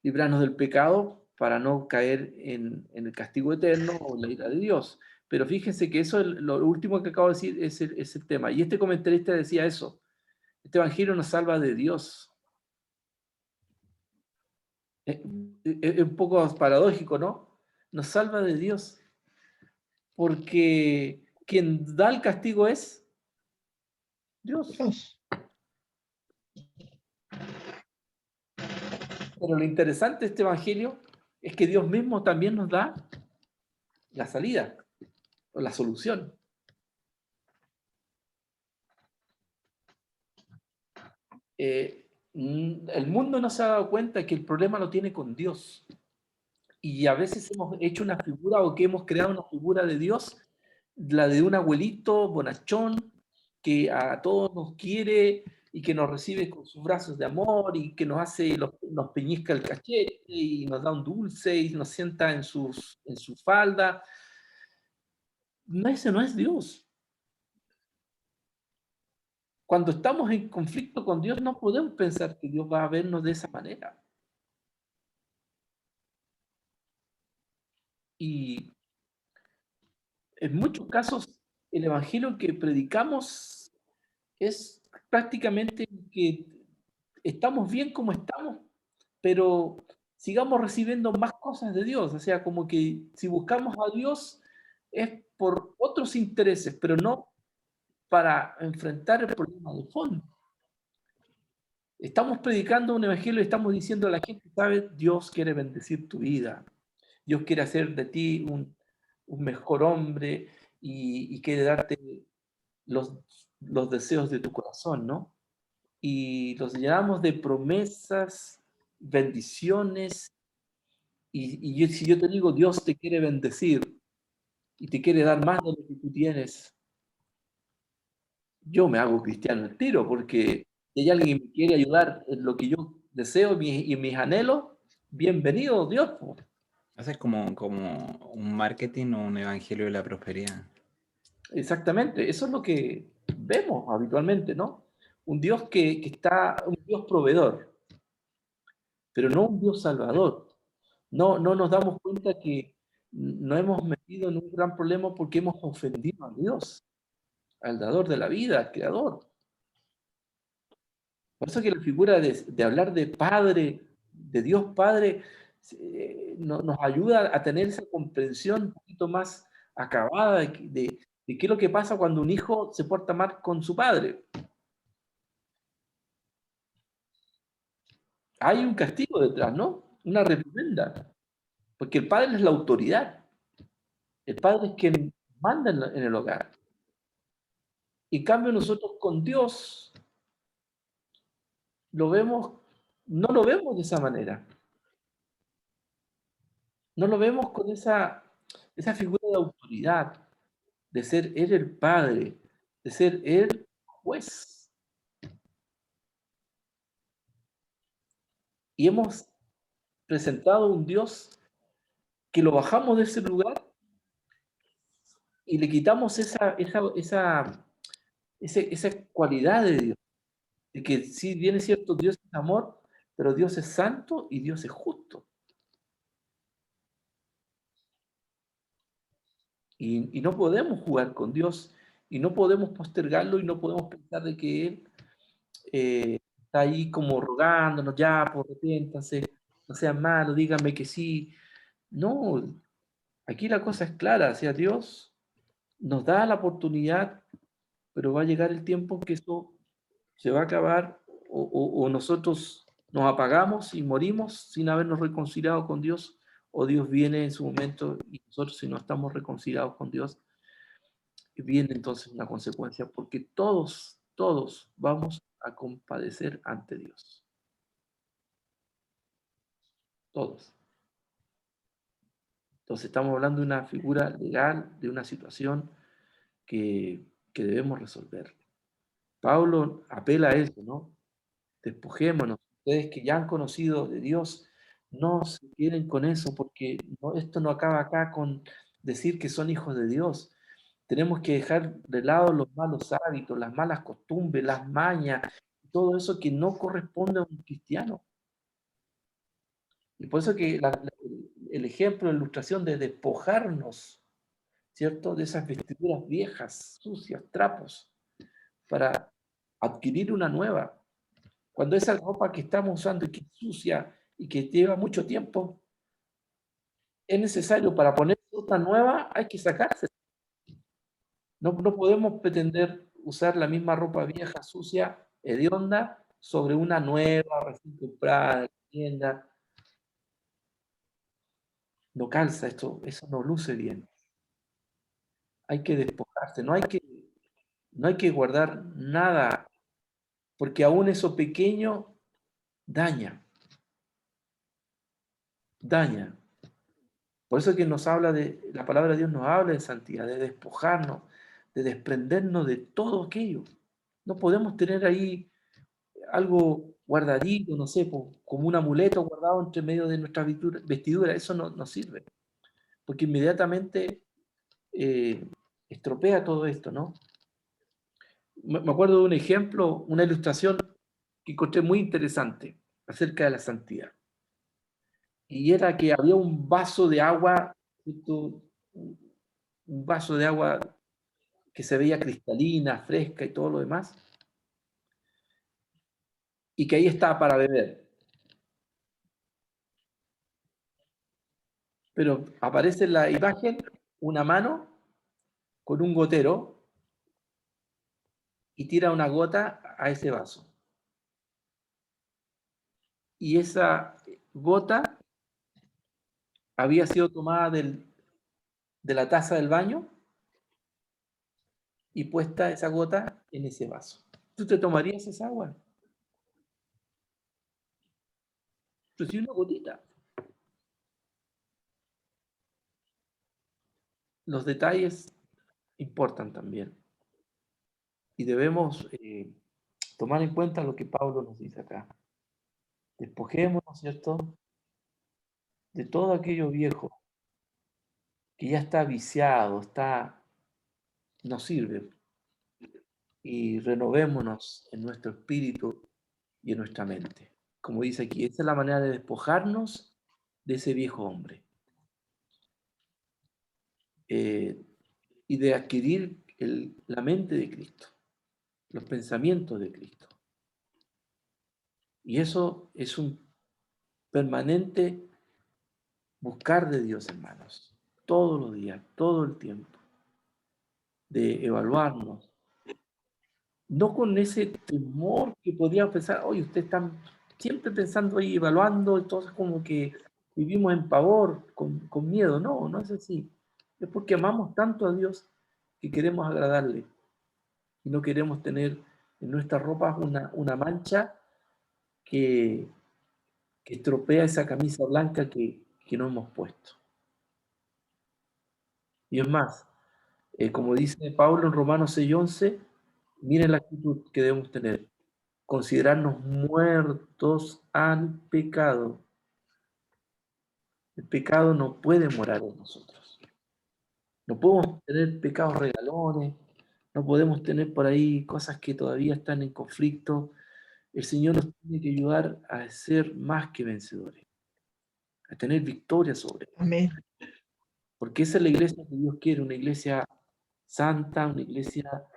librarnos del pecado para no caer en el castigo eterno o la ira de Dios. Pero fíjense que eso, lo último que acabo de decir, es el tema. Y este comentarista decía eso. Este evangelio nos salva de Dios. Es un poco paradójico, ¿no? Nos salva de Dios. Porque quien da el castigo es Dios. Dios. Pero lo interesante de este evangelio es que Dios mismo también nos da la salida o la solución. El mundo no se ha dado cuenta que el problema lo tiene con Dios. Y a veces hemos hecho una figura o que hemos creado una figura de Dios, la de un abuelito bonachón que a todos nos quiere y que nos recibe con sus brazos de amor y que nos hace, nos peñizca el cachete y nos da un dulce y nos sienta en su falda. No, ese no es Dios. Cuando estamos en conflicto con Dios, no podemos pensar que Dios va a vernos de esa manera. Y en muchos casos, el evangelio que predicamos es prácticamente que estamos bien como estamos, pero sigamos recibiendo más cosas de Dios. O sea, como que si buscamos a Dios es por otros intereses, pero no para enfrentar el problema de fondo. Estamos predicando un evangelio y estamos diciendo a la gente, ¿sabes? Dios quiere bendecir tu vida. Dios quiere hacer de ti un mejor hombre y quiere darte los, los deseos de tu corazón, ¿no? Y los llenamos de promesas, bendiciones. Si yo te digo, Dios te quiere bendecir y te quiere dar más de lo que tú tienes, yo me hago cristiano al tiro, porque si hay alguien que me quiere ayudar en lo que yo deseo y mis anhelos, bienvenido Dios. Po. Eso es como un marketing o un evangelio de la prosperidad. Exactamente, eso es lo que vemos habitualmente, ¿no? Un Dios que está, un Dios proveedor, pero no un Dios salvador. No nos damos cuenta que nos hemos metido en un gran problema porque hemos ofendido a Dios, al dador de la vida, al creador. Por eso que la figura de hablar de Padre, de Dios Padre, nos ayuda a tener esa comprensión un poquito más acabada de qué es lo que pasa cuando un hijo se porta mal con su padre. Hay un castigo detrás, ¿no? Una reprimenda. Porque el padre es la autoridad. El padre es quien manda en el hogar. Y en cambio nosotros con Dios lo vemos, no lo vemos de esa manera. No lo vemos con esa figura de autoridad, de ser Él el Padre, de ser Él juez. Y hemos presentado un Dios que lo bajamos de ese lugar y le quitamos esa cualidad de Dios. De que sí, bien es cierto, Dios es amor, pero Dios es santo y Dios es justo. Y no podemos jugar con Dios y no podemos postergarlo y no podemos pensar de que Él está ahí como rogándonos, ya, por arrepiéntanse, no sean malos, díganme que sí. No, aquí la cosa es clara, o sea, Dios nos da la oportunidad, pero va a llegar el tiempo en que eso se va a acabar o nosotros nos apagamos y morimos sin habernos reconciliado con Dios, o Dios viene en su momento y nosotros si no estamos reconciliados con Dios, viene entonces una consecuencia, porque todos vamos a compadecer ante Dios. Todos. Entonces estamos hablando de una figura legal, de una situación que debemos resolver. Pablo apela a eso, ¿no? Despojémonos. Ustedes que ya han conocido de Dios, no se queden con eso, porque esto no acaba acá con decir que son hijos de Dios. Tenemos que dejar de lado los malos hábitos, las malas costumbres, las mañas, todo eso que no corresponde a un cristiano. Y por eso que el ejemplo, la ilustración de despojarnos, ¿cierto? De esas vestiduras viejas, sucias, trapos, para adquirir una nueva. Cuando esa ropa que estamos usando y que es sucia y que lleva mucho tiempo, es necesario para poner otra nueva, hay que sacarse. No podemos pretender usar la misma ropa vieja, sucia, hedionda, sobre una nueva, recién comprada, de tienda. No calza esto, eso no luce bien. Hay que despojarse, no hay que guardar nada, porque aún eso pequeño daña. Daña. Por eso que nos habla la palabra de Dios nos habla de santidad, de despojarnos, de desprendernos de todo aquello. No podemos tener ahí algo guardadito, no sé, como un amuleto guardado entre medio de nuestra vestidura. Eso no sirve, porque inmediatamente estropea todo esto, ¿no? Me acuerdo de un ejemplo, una ilustración que encontré muy interesante acerca de la santidad. Y era que había un vaso de agua, ¿cierto? Un vaso de agua que se veía cristalina, fresca y todo lo demás, y que ahí estaba para beber. Pero aparece en la imagen una mano con un gotero y tira una gota a ese vaso. Y esa gota había sido tomada de la taza del baño y puesta esa gota en ese vaso. ¿Tú te tomarías esa agua? Pues sí, una gotita. Los detalles importan también. Y debemos tomar en cuenta lo que Pablo nos dice acá. Despojémonos, ¿cierto?, de todo aquello viejo que ya está viciado, no sirve. Y renovémonos en nuestro espíritu y en nuestra mente. Como dice aquí, esa es la manera de despojarnos de ese viejo hombre. Y de adquirir la mente de Cristo, los pensamientos de Cristo. Y eso es un permanente buscar de Dios, hermanos, todos los días, todo el tiempo, de evaluarnos, no con ese temor que podríamos pensar, oye, ustedes están siempre pensando ahí, evaluando, entonces como que vivimos en pavor, con miedo. No es así. Es porque amamos tanto a Dios que queremos agradarle y no queremos tener en nuestras ropas una mancha que estropea esa camisa blanca que no hemos puesto. Y es más, como dice Pablo en Romanos 6:11, miren la actitud que debemos tener. Considerarnos muertos al pecado. El pecado no puede morar en nosotros. No podemos tener pecados regalones, no podemos tener por ahí cosas que todavía están en conflicto. El Señor nos tiene que ayudar a ser más que vencedores, a tener victoria sobre Él. Amén. Porque esa es la iglesia que Dios quiere, una iglesia santa, una iglesia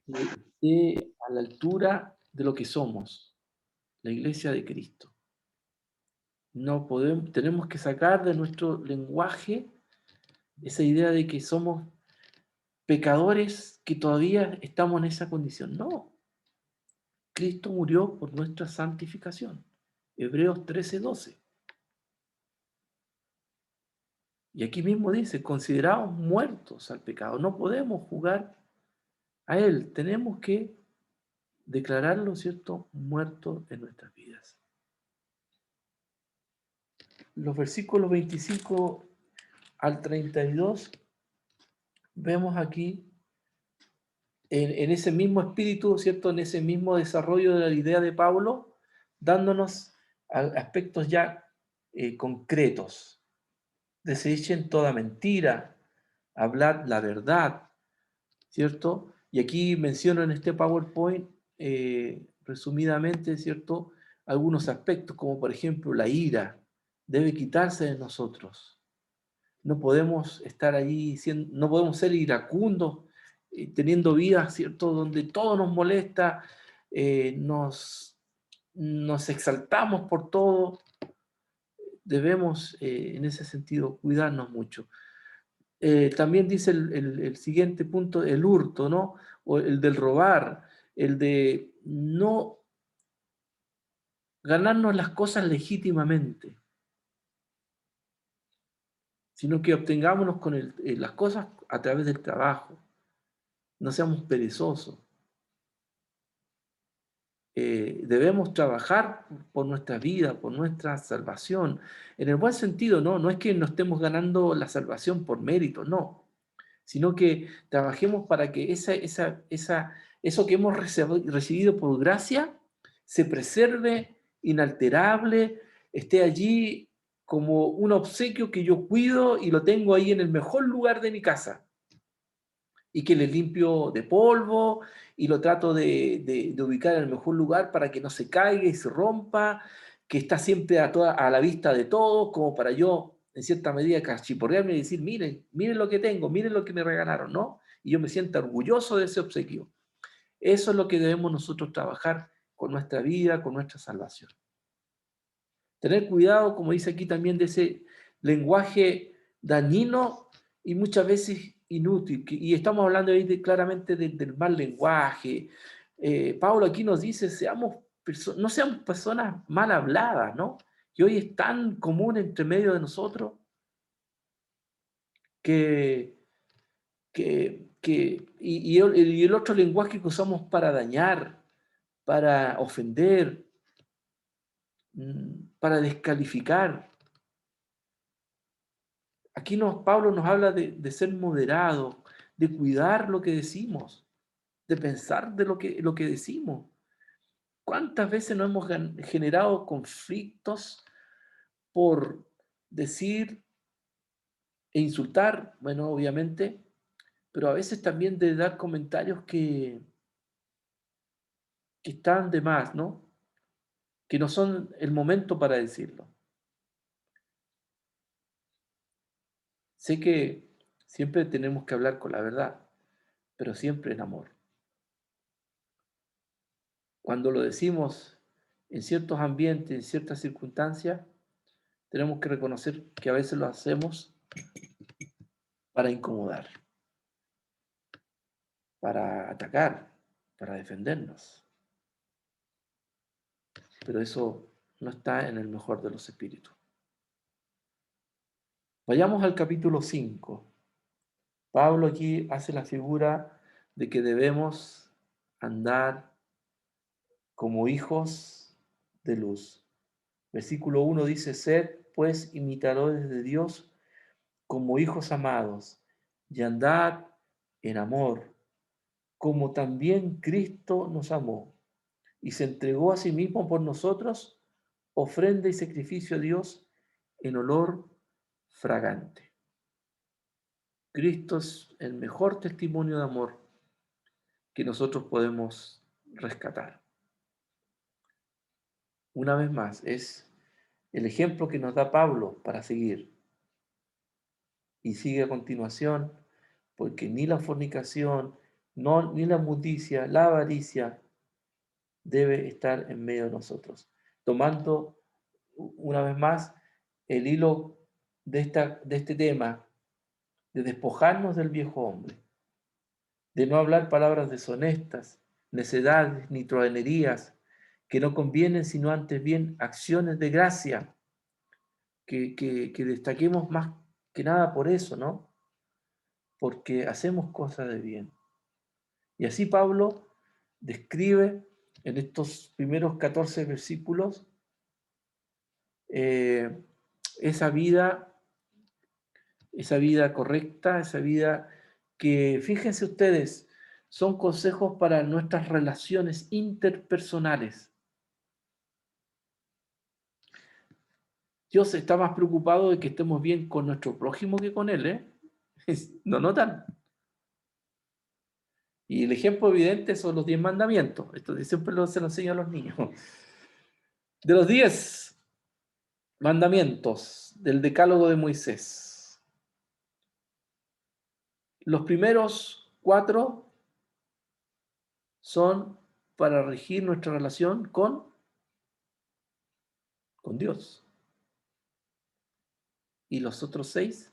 que esté a la altura de lo que somos, la iglesia de Cristo. No podemos, tenemos que sacar de nuestro lenguaje esa idea de que somos pecadores que todavía estamos en esa condición. No. Cristo murió por nuestra santificación. Hebreos 13:12. Y aquí mismo dice, considerados muertos al pecado. No podemos jugar a él. Tenemos que declararlo, ¿cierto?, muerto en nuestras vidas. Los versículos 25 al 32, vemos aquí en ese mismo espíritu, ¿cierto? En ese mismo desarrollo de la idea de Pablo, dándonos aspectos ya concretos. Desechen toda mentira, hablad la verdad, ¿cierto? Y aquí menciono en este PowerPoint, resumidamente, ¿cierto? Algunos aspectos, como por ejemplo la ira, debe quitarse de nosotros. No podemos estar allí, no podemos ser iracundos, teniendo vidas, ¿cierto? Donde todo nos molesta, nos exaltamos por todo. Debemos, en ese sentido, cuidarnos mucho. También dice el siguiente punto, el hurto, ¿no? O el del robar, el de no ganarnos las cosas legítimamente, sino que obtengámonos con las cosas a través del trabajo. No seamos perezosos. Debemos trabajar por nuestra vida, por nuestra salvación. En el buen sentido, ¿no? No es que no estemos ganando la salvación por mérito, no. Sino que trabajemos para que eso que hemos recibido por gracia se preserve inalterable, esté allí como un obsequio que yo cuido y lo tengo ahí en el mejor lugar de mi casa. Y que le limpio de polvo y lo trato de ubicar en el mejor lugar para que no se caiga y se rompa, que está siempre a la vista de todos, como para yo, en cierta medida, cachiporrearme y decir, miren, miren lo que tengo, miren lo que me regalaron, ¿no? Y yo me siento orgulloso de ese obsequio. Eso es lo que debemos nosotros trabajar con nuestra vida, con nuestra salvación. Tener cuidado, como dice aquí también, de ese lenguaje dañino y muchas veces inútil. Y estamos hablando ahí claramente del mal lenguaje. Pablo aquí nos dice, no seamos personas mal habladas, ¿no? Que hoy es tan común entre medio de nosotros y el otro lenguaje que usamos para dañar, para ofender, para descalificar. Aquí Pablo nos habla de ser moderado, de cuidar lo que decimos, de pensar de lo que decimos. ¿Cuántas veces nos hemos generado conflictos por decir e insultar? Bueno, obviamente, pero a veces también de dar comentarios que están de más, ¿no? Que no son el momento para decirlo. Sé que siempre tenemos que hablar con la verdad, pero siempre en amor. Cuando lo decimos en ciertos ambientes, en ciertas circunstancias, tenemos que reconocer que a veces lo hacemos para incomodar, para atacar, para defendernos. Pero eso no está en el mejor de los espíritus. Vayamos al capítulo 5. Pablo aquí hace la figura de que debemos andar como hijos de luz. Versículo 1 dice, sed pues imitadores de Dios como hijos amados y andad en amor, como también Cristo nos amó y se entregó a sí mismo por nosotros, ofrenda y sacrificio a Dios en olor fragante. Cristo es el mejor testimonio de amor que nosotros podemos rescatar. Una vez más, es el ejemplo que nos da Pablo para seguir. Y sigue a continuación, porque ni la fornicación, ni la inmundicia, la avaricia debe estar en medio de nosotros. Tomando una vez más el hilo de este tema, de despojarnos del viejo hombre, de no hablar palabras deshonestas, necedades ni truhanerías, que no convienen, sino antes bien acciones de gracia, que destaquemos más que nada por eso, ¿no? Porque hacemos cosas de bien. Y así Pablo describe en estos primeros 14 versículos esa vida correcta, esa vida que, fíjense ustedes, son consejos para nuestras relaciones interpersonales. Dios está más preocupado de que estemos bien con nuestro prójimo que con Él, ¿eh? ¿No notan? Y el ejemplo evidente son los 10 mandamientos. Esto siempre se lo enseño a los niños. De los 10 mandamientos del Decálogo de Moisés, los primeros 4 son para regir nuestra relación con Dios. Y los otros 6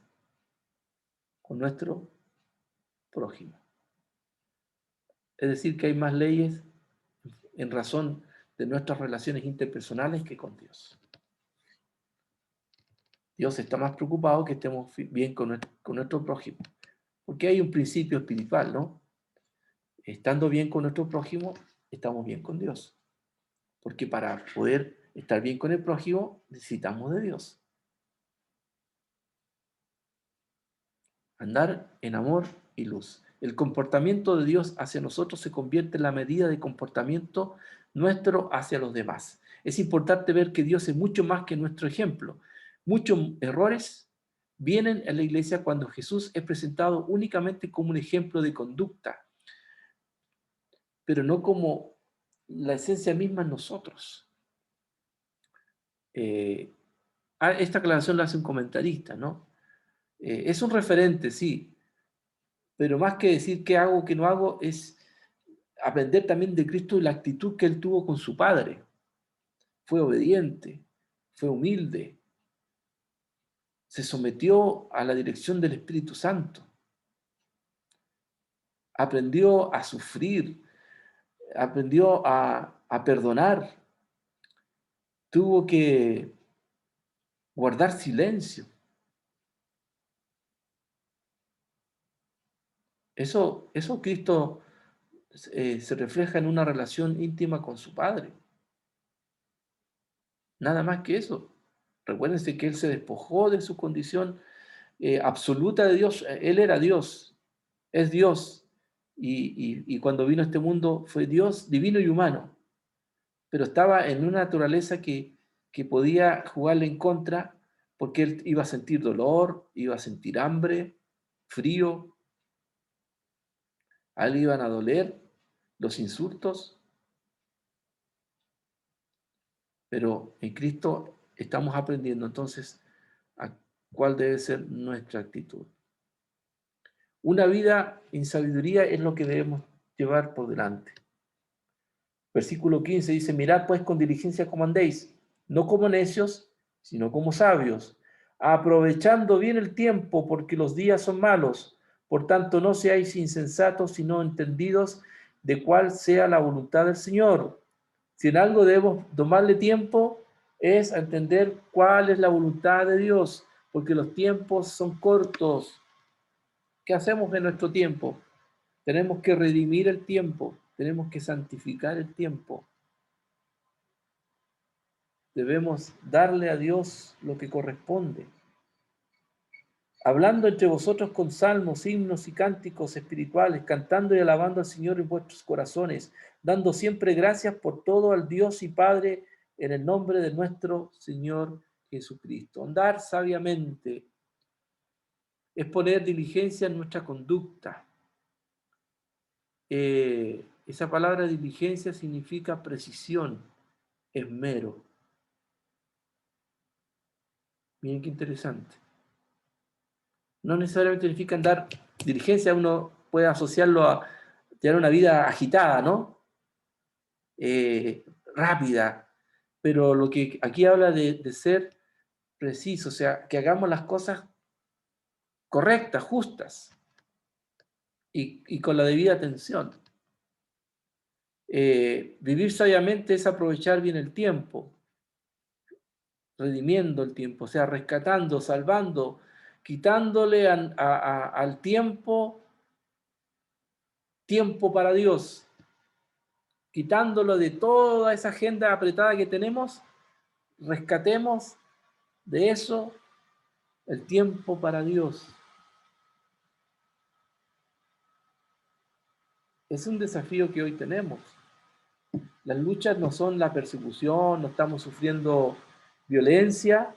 con nuestro prójimo. Es decir, que hay más leyes en razón de nuestras relaciones interpersonales que con Dios. Dios está más preocupado que estemos bien con nuestro prójimo. Porque hay un principio espiritual, ¿no? Estando bien con nuestro prójimo, estamos bien con Dios. Porque para poder estar bien con el prójimo, necesitamos de Dios. Andar en amor y luz. El comportamiento de Dios hacia nosotros se convierte en la medida de comportamiento nuestro hacia los demás. Es importante ver que Dios es mucho más que nuestro ejemplo. Muchos errores vienen en la iglesia cuando Jesús es presentado únicamente como un ejemplo de conducta, pero no como la esencia misma en nosotros. Esta aclaración la hace un comentarista, ¿no? Es un referente, sí, pero más que decir qué hago, qué no hago, es aprender también de Cristo y la actitud que Él tuvo con su Padre. Fue obediente, fue humilde, se sometió a la dirección del Espíritu Santo, aprendió a sufrir, aprendió a perdonar, tuvo que guardar silencio. Eso Cristo se refleja en una relación íntima con su Padre. Nada más que eso. Recuérdense que Él se despojó de su condición absoluta de Dios. Él era Dios, es Dios. Y cuando vino a este mundo fue Dios divino y humano. Pero estaba en una naturaleza que podía jugarle en contra porque Él iba a sentir dolor, iba a sentir hambre, frío. A Él iban a doler los insultos. Pero en Cristo estamos aprendiendo entonces a cuál debe ser nuestra actitud. Una vida en sabiduría es lo que debemos llevar por delante. Versículo 15 dice, mirad pues con diligencia cómo andéis, no como necios, sino como sabios, aprovechando bien el tiempo, porque los días son malos. Por tanto, no seáis insensatos, sino entendidos de cuál sea la voluntad del Señor. Si en algo debemos tomarle tiempo, es a entender cuál es la voluntad de Dios, porque los tiempos son cortos. ¿Qué hacemos en nuestro tiempo? Tenemos que redimir el tiempo, tenemos que santificar el tiempo. Debemos darle a Dios lo que corresponde. Hablando entre vosotros con salmos, himnos y cánticos espirituales, cantando y alabando al Señor en vuestros corazones, dando siempre gracias por todo al Dios y Padre en el nombre de nuestro Señor Jesucristo. Andar sabiamente es poner diligencia en nuestra conducta. Esa palabra diligencia significa precisión, esmero. Miren qué interesante. No necesariamente significa andar diligencia, uno puede asociarlo a tener una vida agitada, ¿no? Rápida, pero lo que aquí habla de ser preciso, o sea, que hagamos las cosas correctas, justas y con la debida atención. Vivir sabiamente es aprovechar bien el tiempo, redimiendo el tiempo, o sea, rescatando, salvando, quitándole al tiempo para Dios, quitándolo de toda esa agenda apretada que tenemos, rescatemos de eso el tiempo para Dios. Es un desafío que hoy tenemos. Las luchas no son la persecución, no estamos sufriendo violencia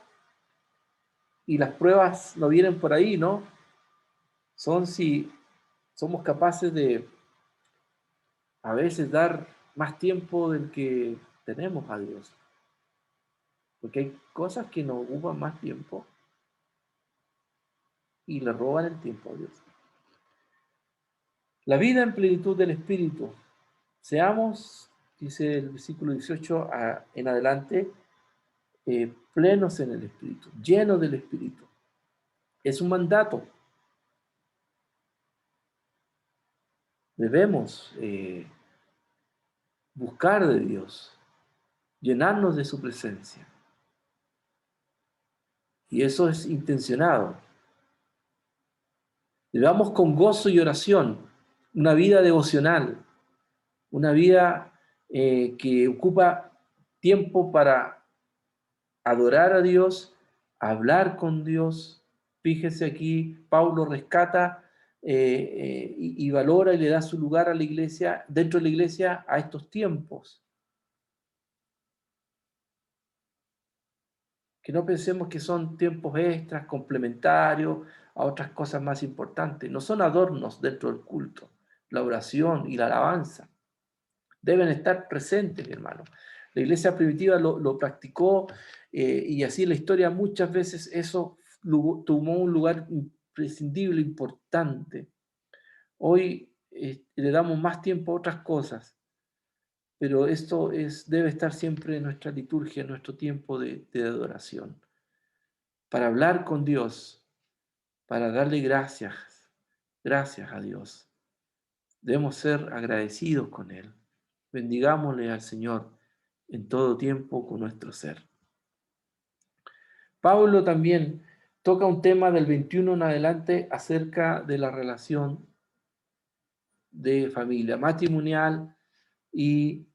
y las pruebas no vienen por ahí, ¿no? Son si somos capaces de a veces dar más tiempo del que tenemos a Dios. Porque hay cosas que nos ocupan más tiempo y le roban el tiempo a Dios. La vida en plenitud del Espíritu. Seamos, dice el versículo 18 en adelante, plenos en el Espíritu, llenos del Espíritu. Es un mandato. Debemos buscar de Dios, llenarnos de su presencia. Y eso es intencionado. Vivamos con gozo y oración, una vida devocional, una vida que ocupa tiempo para adorar a Dios, hablar con Dios. Fíjese aquí, Pablo rescata y valora y le da su lugar a la iglesia, dentro de la iglesia, a estos tiempos. Que no pensemos que son tiempos extras, complementarios a otras cosas más importantes. No son adornos dentro del culto. La oración y la alabanza deben estar presentes, mi hermano. La iglesia primitiva lo practicó y así en la historia muchas veces eso tomó un lugar imprescindible, importante. Hoy le damos más tiempo a otras cosas, pero esto debe estar siempre en nuestra liturgia, en nuestro tiempo de adoración. Para hablar con Dios, para darle gracias a Dios. Debemos ser agradecidos con Él. Bendigámosle al Señor en todo tiempo con nuestro ser. Pablo también toca un tema del 21 en adelante acerca de la relación de familia, matrimonial y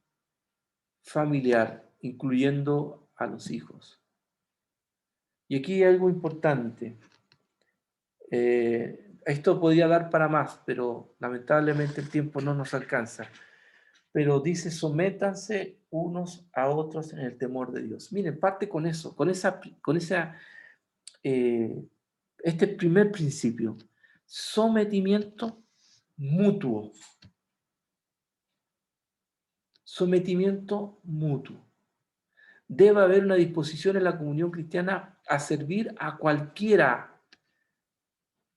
familiar, incluyendo a los hijos. Y aquí hay algo importante. Esto podría dar para más, pero lamentablemente el tiempo no nos alcanza. Pero dice, sométanse unos a otros en el temor de Dios. Miren, parte con eso, este primer principio, sometimiento mutuo. Sometimiento mutuo. Debe haber una disposición en la comunión cristiana a servir a cualquiera,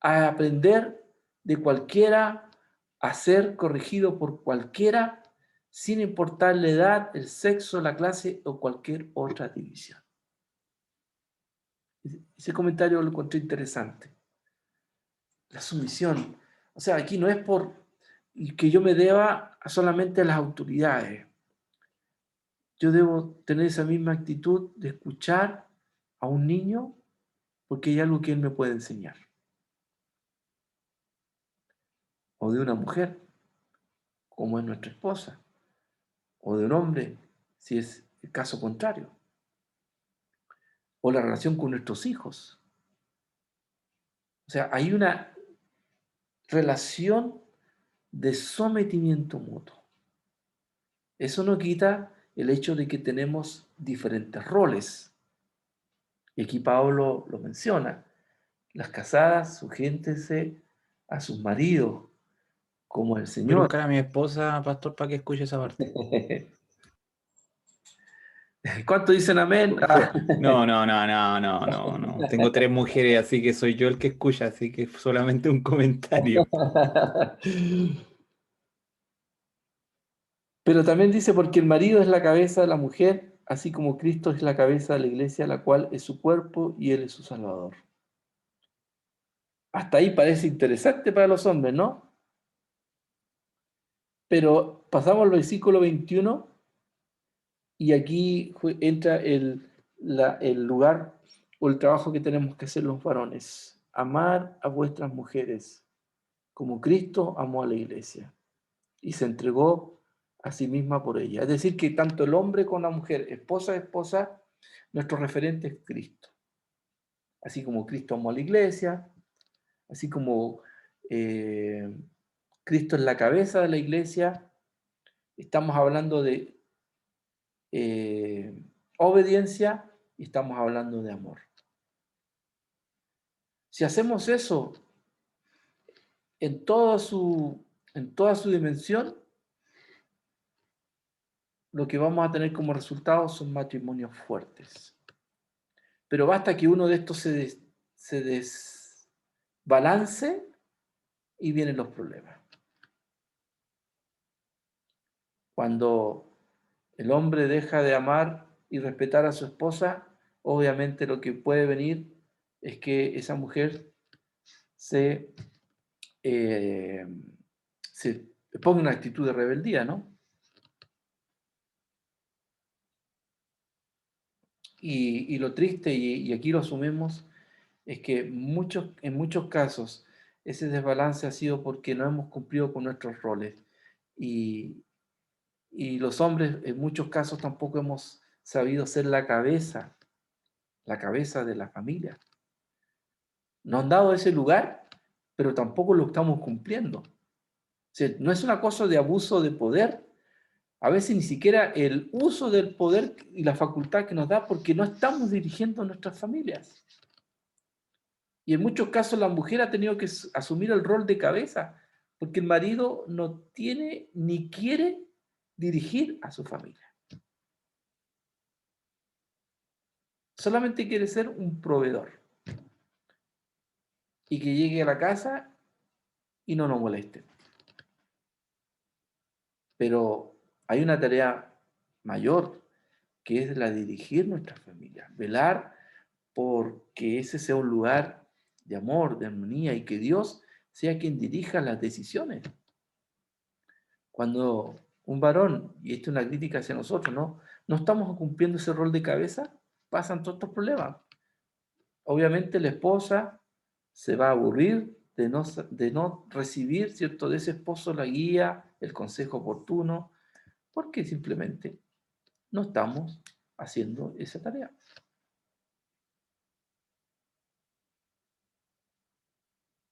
a aprender de cualquiera, a ser corregido por cualquiera, sin importar la edad, el sexo, la clase o cualquier otra división. Ese comentario lo encontré interesante. La sumisión. O sea, aquí no es por que yo me deba solamente a las autoridades. Yo debo tener esa misma actitud de escuchar a un niño porque hay algo que él me puede enseñar. O de una mujer, como es nuestra esposa. O de un hombre, si es el caso contrario. O la relación con nuestros hijos. O sea, hay una relación de sometimiento mutuo. Eso no quita el hecho de que tenemos diferentes roles. Y aquí Pablo lo menciona. Las casadas, sujétense a sus maridos, como el Voy a Señor. buscar a mi esposa, pastor, para que escuche esa parte. ¿Cuánto dicen amén? No. Tengo 3 mujeres, así que soy yo el que escucha, así que solamente un comentario. Pero también dice, porque el marido es la cabeza de la mujer, así como Cristo es la cabeza de la iglesia, la cual es su cuerpo y Él es su Salvador. Hasta ahí parece interesante para los hombres, ¿no? Pero pasamos al versículo 21 y aquí entra el lugar o el trabajo que tenemos que hacer los varones. Amar a vuestras mujeres como Cristo amó a la iglesia y se entregó a sí misma por ella. Es decir, que tanto el hombre como la mujer, esposa a esposa, nuestro referente es Cristo. Así como Cristo amó a la iglesia, así como Cristo es la cabeza de la iglesia. Estamos hablando de obediencia y estamos hablando de amor. Si hacemos eso en toda su dimensión, lo que vamos a tener como resultado son matrimonios fuertes. Pero basta que uno de estos se desbalance y vienen los problemas. Cuando el hombre deja de amar y respetar a su esposa, obviamente lo que puede venir es que esa mujer se ponga en una actitud de rebeldía, ¿no? Y lo triste, y aquí lo asumimos, es que en muchos casos ese desbalance ha sido porque no hemos cumplido con nuestros roles. Y los hombres en muchos casos tampoco hemos sabido ser la cabeza de la familia. Nos han dado ese lugar, pero tampoco lo estamos cumpliendo. O sea, no es una cosa de abuso de poder, a veces ni siquiera el uso del poder y la facultad que nos da porque no estamos dirigiendo nuestras familias. Y en muchos casos la mujer ha tenido que asumir el rol de cabeza porque el marido no tiene ni quiere dirigir a su familia. Solamente quiere ser un proveedor y que llegue a la casa y no nos moleste. Pero hay una tarea mayor que es la de dirigir nuestra familia, velar por que ese sea un lugar de amor, de armonía y que Dios sea quien dirija las decisiones. Cuando un varón, y esto es una crítica hacia nosotros, no estamos cumpliendo ese rol de cabeza, pasan todos estos problemas. Obviamente la esposa se va a aburrir de no recibir, ¿cierto?, de ese esposo la guía, el consejo oportuno, porque simplemente no estamos haciendo esa tarea.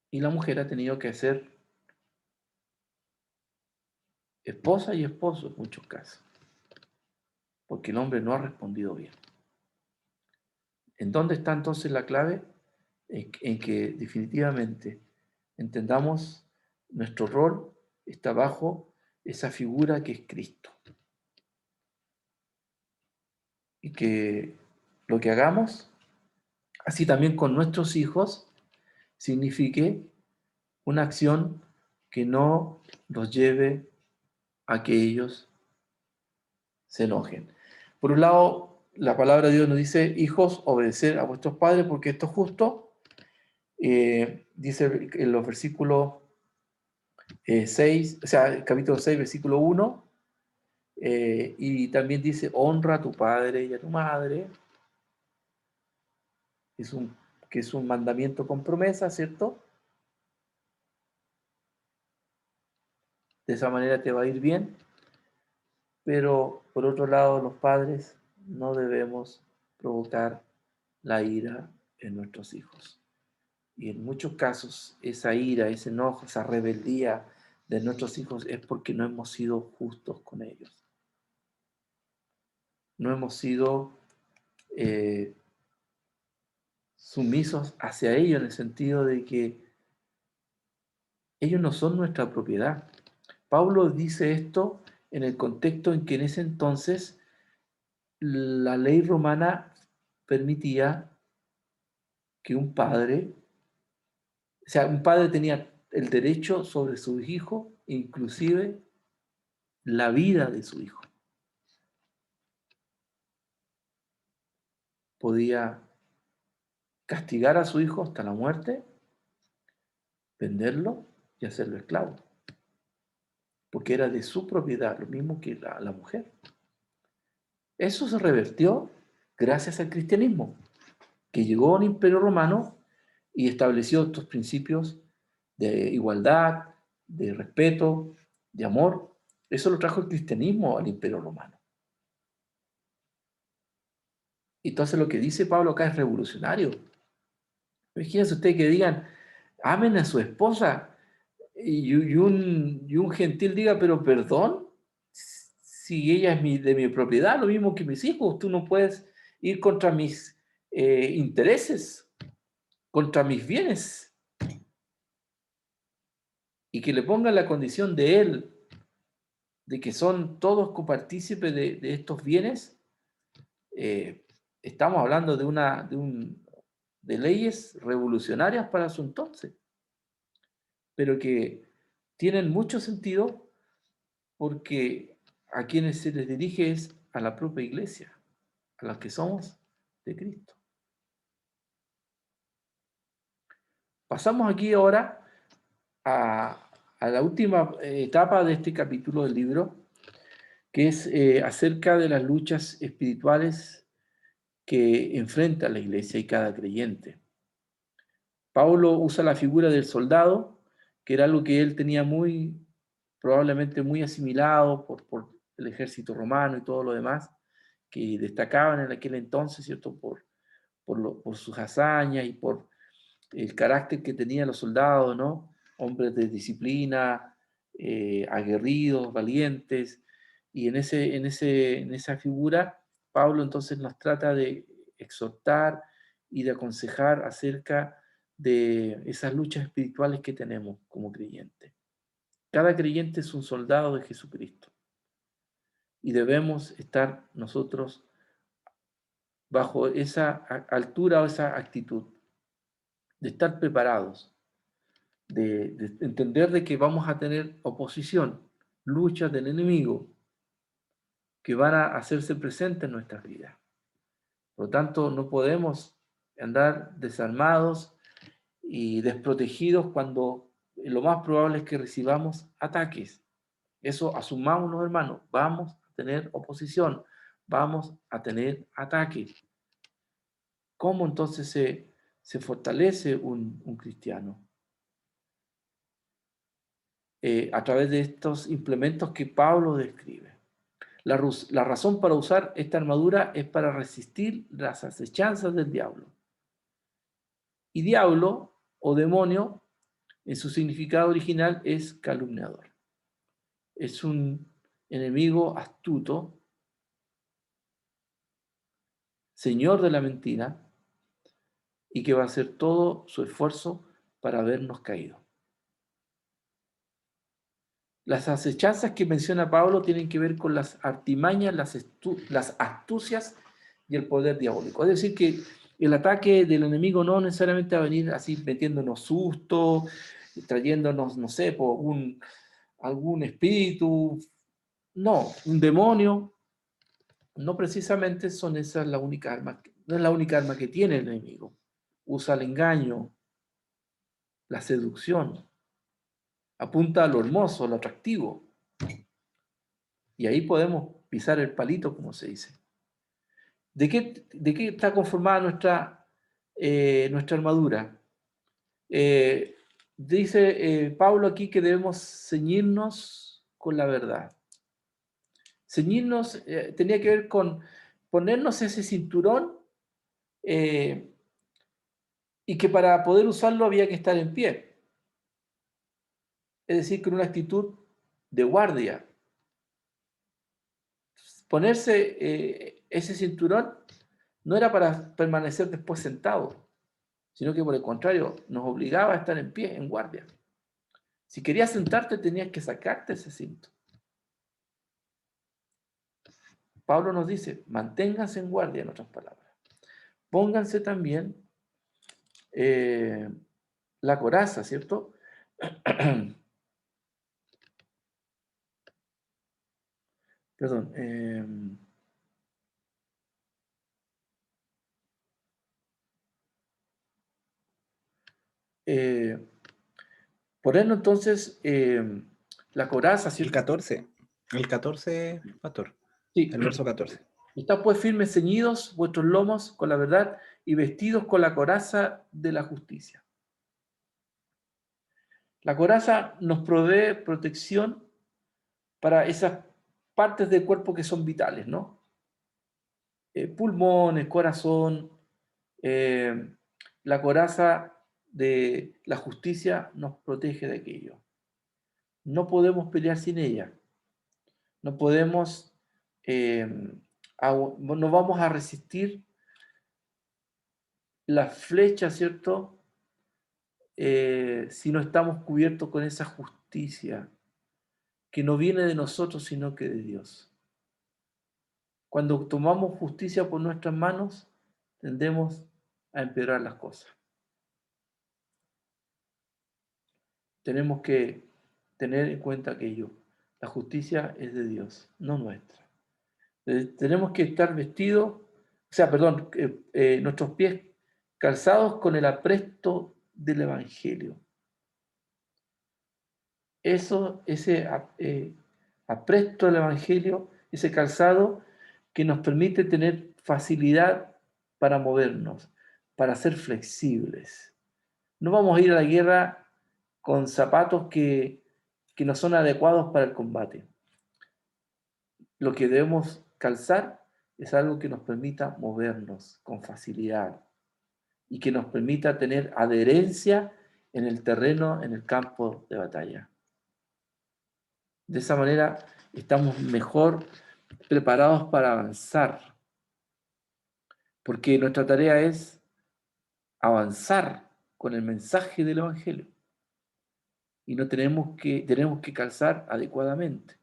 Y la mujer ha tenido que ser esposa y esposo en muchos casos, porque el hombre no ha respondido bien. ¿En dónde está entonces la clave? En que definitivamente entendamos nuestro rol está bajo esa figura que es Cristo. Y que lo que hagamos, así también con nuestros hijos, signifique una acción que no los lleve a que ellos se enojen. Por un lado, la palabra de Dios nos dice, hijos, obedecer a vuestros padres porque esto es justo. Dice en los versículos 6, o sea, el capítulo 6, versículo 1, y también dice, honra a tu padre y a tu madre, que es un mandamiento con promesa, ¿cierto? De esa manera te va a ir bien, pero por otro lado, los padres no debemos provocar la ira en nuestros hijos. Y en muchos casos, esa ira, ese enojo, esa rebeldía de nuestros hijos es porque no hemos sido justos con ellos. No hemos sido sumisos hacia ellos en el sentido de que ellos no son nuestra propiedad. Pablo dice esto en el contexto en que en ese entonces la ley romana permitía que un padre tenía el derecho sobre su hijo, inclusive la vida de su hijo. Podía castigar a su hijo hasta la muerte, venderlo y hacerlo esclavo, porque era de su propiedad, lo mismo que la mujer. Eso se revertió gracias al cristianismo, que llegó al Imperio Romano y estableció estos principios de igualdad, de respeto, de amor. Eso lo trajo el cristianismo al Imperio Romano. Entonces lo que dice Pablo acá es revolucionario. Imagínense ustedes que digan, amen a su esposa y un gentil diga, pero perdón, si ella es de mi propiedad, lo mismo que mis hijos, tú no puedes ir contra mis intereses, contra mis bienes, y que le ponga la condición de él, de que son todos copartícipes de estos bienes. Estamos hablando de leyes revolucionarias para su entonces, pero que tienen mucho sentido porque a quienes se les dirige es a la propia iglesia, a los que somos de Cristo. Pasamos aquí ahora a la última etapa de este capítulo del libro, que es acerca de las luchas espirituales que enfrenta la iglesia y cada creyente. Pablo usa la figura del soldado, que era algo que él tenía probablemente muy asimilado por el ejército romano y todo lo demás, que destacaban en aquel entonces, ¿cierto? Por sus hazañas y por el carácter que tenían los soldados, ¿no? Hombres de disciplina, aguerridos, valientes, y en esa figura, Pablo entonces nos trata de exhortar y de aconsejar acerca de esas luchas espirituales que tenemos como creyentes. Cada creyente es un soldado de Jesucristo y debemos estar nosotros bajo esa altura o esa actitud de estar preparados, de entender de que vamos a tener oposición, luchas del enemigo que van a hacerse presentes en nuestras vidas. Por lo tanto, no podemos andar desarmados y desprotegidos cuando lo más probable es que recibamos ataques. Eso asumámonos, hermanos, vamos a tener oposición, vamos a tener ataques. ¿Cómo entonces se fortalece un cristiano? A través de estos implementos que Pablo describe. La razón para usar esta armadura es para resistir las acechanzas del diablo. Y diablo o demonio, en su significado original, es calumniador. Es un enemigo astuto, señor de la mentira, y que va a hacer todo su esfuerzo para vernos caído. Las acechanzas que menciona Pablo tienen que ver con las artimañas, las astucias y el poder diabólico. Es decir, que el ataque del enemigo no necesariamente va a venir así metiéndonos susto, trayéndonos, no sé, algún espíritu, no, un demonio. No precisamente son esas la única arma, no es la única arma que tiene el enemigo. Usa el engaño, la seducción, apunta a lo hermoso, a lo atractivo. Y ahí podemos pisar el palito, como se dice. ¿De qué está conformada nuestra armadura? Dice Pablo aquí que debemos ceñirnos con la verdad. Ceñirnos tenía que ver con ponernos ese cinturón y que para poder usarlo había que estar en pie. Es decir, con una actitud de guardia. Ponerse ese cinturón no era para permanecer después sentado, sino que por el contrario, nos obligaba a estar en pie, en guardia. Si querías sentarte, tenías que sacarte ese cinto. Pablo nos dice, manténganse en guardia, en otras palabras. Pónganse también la coraza, ¿cierto? Perdón. Ponernos entonces la coraza, El ¿cierto? 14, pastor. Sí. El verso 14. Estad pues firmes ceñidos vuestros lomos con la verdad y vestidos con la coraza de la justicia. La coraza nos provee protección para esas partes del cuerpo que son vitales, ¿no? Pulmones, corazón. La coraza de la justicia nos protege de aquello. no podemos pelear sin ella. No podemos, no vamos a resistir la flecha, ¿cierto? Si no estamos cubiertos con esa justicia que no viene de nosotros, sino que de Dios. Cuando tomamos justicia por nuestras manos, tendemos a empeorar las cosas. Tenemos que tener en cuenta aquello. La justicia es de Dios, no nuestra. Tenemos que estar vestidos, nuestros pies calzados con el apresto del Evangelio. Ese apresto del Evangelio, ese calzado que nos permite tener facilidad para movernos, para ser flexibles. No vamos a ir a la guerra con zapatos que no son adecuados para el combate. Lo que debemos calzar es algo que nos permita movernos con facilidad y que nos permita tener adherencia en el terreno, en el campo de batalla. De esa manera estamos mejor preparados para avanzar, porque nuestra tarea es avanzar con el mensaje del Evangelio y no tenemos que calzar adecuadamente.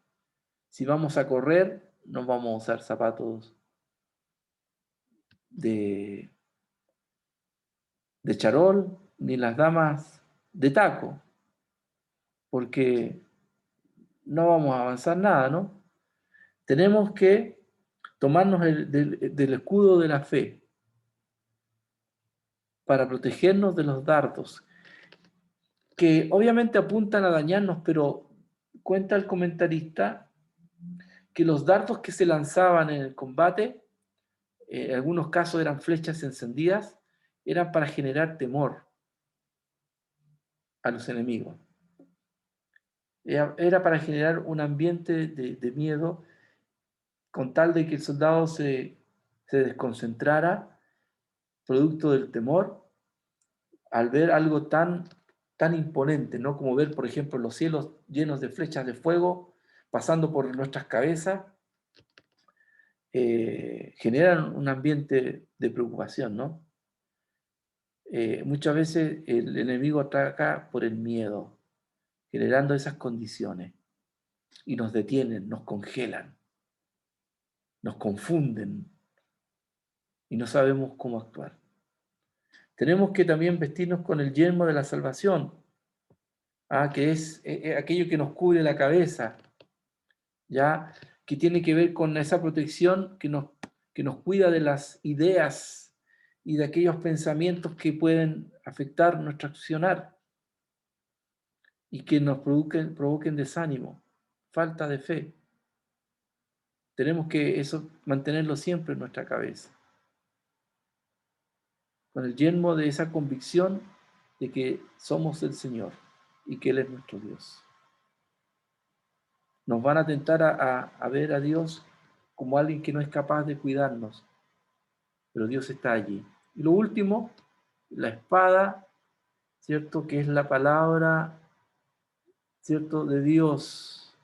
Si vamos a correr, no vamos a usar zapatos de charol, ni las damas de taco, porque no vamos a avanzar nada, ¿no? Tenemos que tomarnos del escudo de la fe para protegernos de los dardos, que obviamente apuntan a dañarnos, pero cuenta el comentarista que los dardos que se lanzaban en el combate, en algunos casos eran flechas encendidas, eran para generar temor a los enemigos. Era para generar un ambiente de miedo, con tal de que el soldado se desconcentrara, producto del temor, al ver algo tan imponente, ¿no? Como ver, por ejemplo, los cielos llenos de flechas de fuego pasando por nuestras cabezas, generan un ambiente de preocupación, ¿no? Muchas veces el enemigo ataca por el miedo, generando esas condiciones, y nos detienen, nos congelan, nos confunden, y no sabemos cómo actuar. Tenemos que también vestirnos con el yelmo de la salvación, que es aquello que nos cubre la cabeza, ¿ya? Que tiene que ver con esa protección que nos cuida de las ideas y de aquellos pensamientos que pueden afectar nuestro accionar y que nos provoquen desánimo, falta de fe. Tenemos que eso mantenerlo siempre en nuestra cabeza, con el yelmo de esa convicción de que somos el Señor y que Él es nuestro Dios. Nos van a tentar a ver a Dios como alguien que no es capaz de cuidarnos, pero Dios está allí. Y lo último, la espada, ¿cierto? Que es la palabra, ¿cierto? De Dios,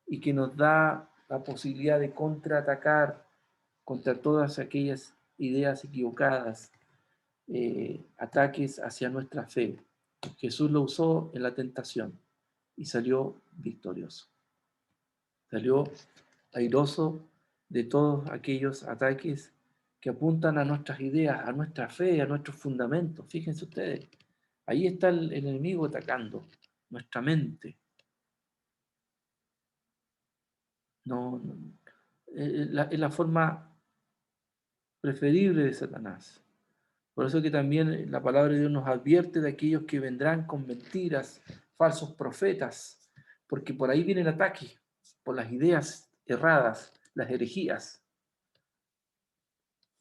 y que nos da la posibilidad de contraatacar contra todas aquellas ideas equivocadas, ataques hacia nuestra fe. Jesús lo usó en la tentación y salió victorioso. Salió airoso de todos aquellos ataques que apuntan a nuestras ideas, a nuestra fe, a nuestros fundamentos. Fíjense ustedes, ahí está el enemigo atacando nuestra mente. Es la forma preferible de Satanás. Por eso que también la palabra de Dios nos advierte de aquellos que vendrán con mentiras, falsos profetas, porque por ahí viene el ataque, por las ideas erradas, las herejías.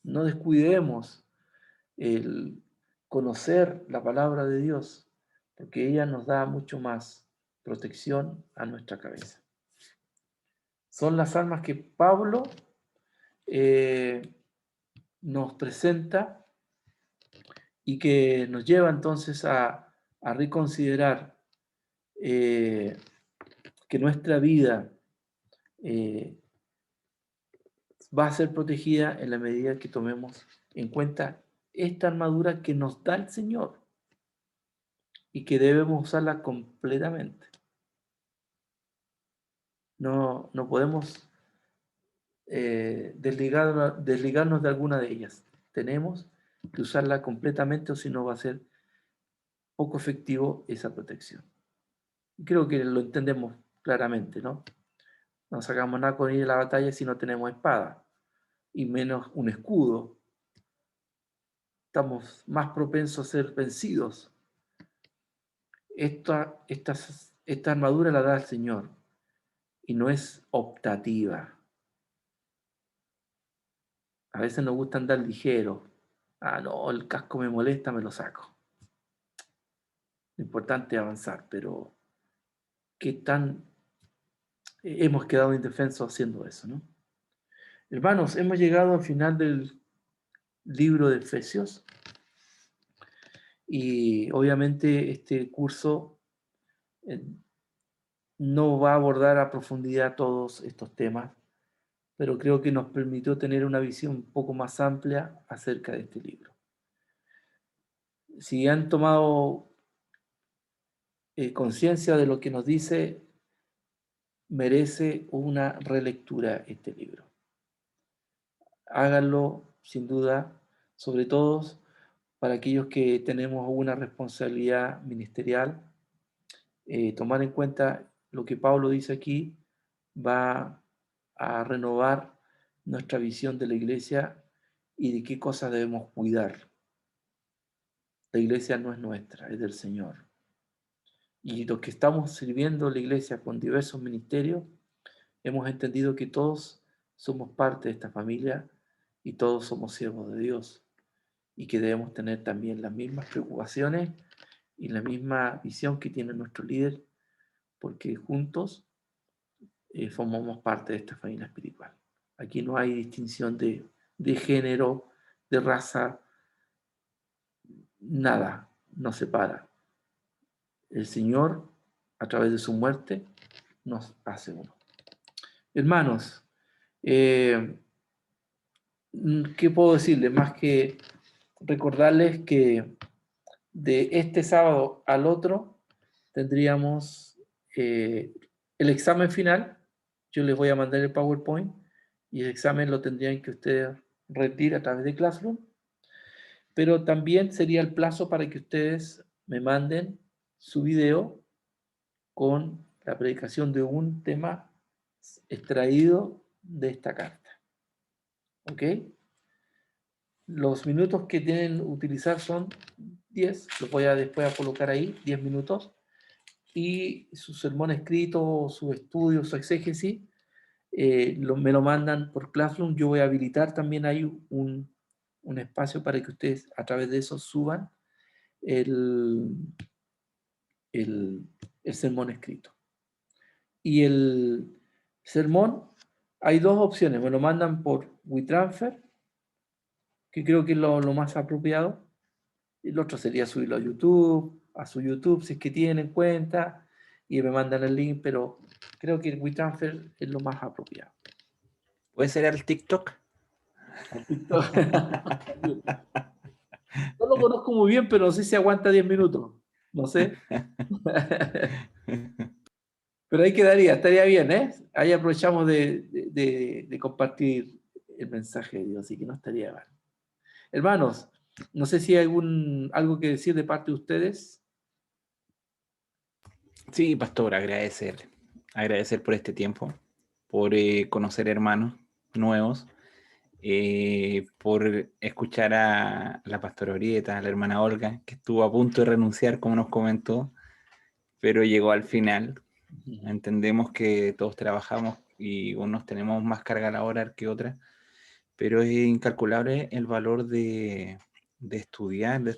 No descuidemos el conocer la palabra de Dios, porque ella nos da mucho más protección a nuestra cabeza. Son las armas que Pablo nos presenta y que nos lleva entonces a reconsiderar que nuestra vida va a ser protegida en la medida que tomemos en cuenta esta armadura que nos da el Señor y que debemos usarla completamente. No podemos desligarnos de alguna de ellas. Tenemos que usarla completamente o si no va a ser poco efectivo esa protección. Y creo que lo entendemos claramente, ¿no? No sacamos nada con ir a la batalla si no tenemos espada y menos un escudo. Estamos más propensos a ser vencidos. Esta armadura la da el Señor y no es optativa. A veces nos gusta andar ligero. Ah, no, el casco me molesta, me lo saco. Lo importante es avanzar, pero ¿qué tan hemos quedado indefensos haciendo eso, ¿no? Hermanos, hemos llegado al final del libro de Efesios y obviamente este curso no va a abordar a profundidad todos estos temas, pero creo que nos permitió tener una visión un poco más amplia acerca de este libro. Si han tomado conciencia de lo que nos dice, merece una relectura este libro. Háganlo sin duda, sobre todo para aquellos que tenemos una responsabilidad ministerial. Tomar en cuenta lo que Pablo dice aquí va a renovar nuestra visión de la iglesia y de qué cosas debemos cuidar. La iglesia no es nuestra, es del Señor. Y los que estamos sirviendo la iglesia con diversos ministerios, hemos entendido que todos somos parte de esta familia y todos somos siervos de Dios y que debemos tener también las mismas preocupaciones y la misma visión que tiene nuestro líder, porque juntos formamos parte de esta familia espiritual. Aquí no hay distinción de género, de raza, nada nos separa. El Señor, a través de su muerte, nos hace uno. Hermanos, ¿qué puedo decirles? Más que recordarles que de este sábado al otro tendríamos el examen final. Yo les voy a mandar el PowerPoint y el examen lo tendrían que ustedes rendir a través de Classroom. Pero también sería el plazo para que ustedes me manden su video con la predicación de un tema extraído de esta carta. ¿Ok? Los minutos que tienen que utilizar son 10, los voy a después a colocar ahí, 10 minutos, y su sermón escrito, su estudio, su exégesis, me lo mandan por Classroom. Yo voy a habilitar también ahí un espacio para que ustedes a través de eso suban el sermón escrito. Y el sermón, hay dos opciones, me lo mandan por WeTransfer, que creo que es lo más apropiado. El otro sería subirlo a YouTube, su YouTube, si es que tienen cuenta, y me mandan el link, pero creo que el WeTransfer es lo más apropiado. ¿Puede ser al TikTok? Al TikTok. No lo conozco muy bien, pero no sé si aguanta 10 minutos. No sé. Pero ahí quedaría, estaría bien, ¿eh? Ahí aprovechamos de compartir el mensaje de Dios, así que no estaría mal. Hermanos, no sé si hay algo que decir de parte de ustedes. Sí, pastor, agradecer por este tiempo, por conocer hermanos nuevos, por escuchar a la pastora Orieta, a la hermana Olga, que estuvo a punto de renunciar, como nos comentó, pero llegó al final. Entendemos que todos trabajamos y unos tenemos más carga laboral que otras, pero es incalculable el valor de estudiar, de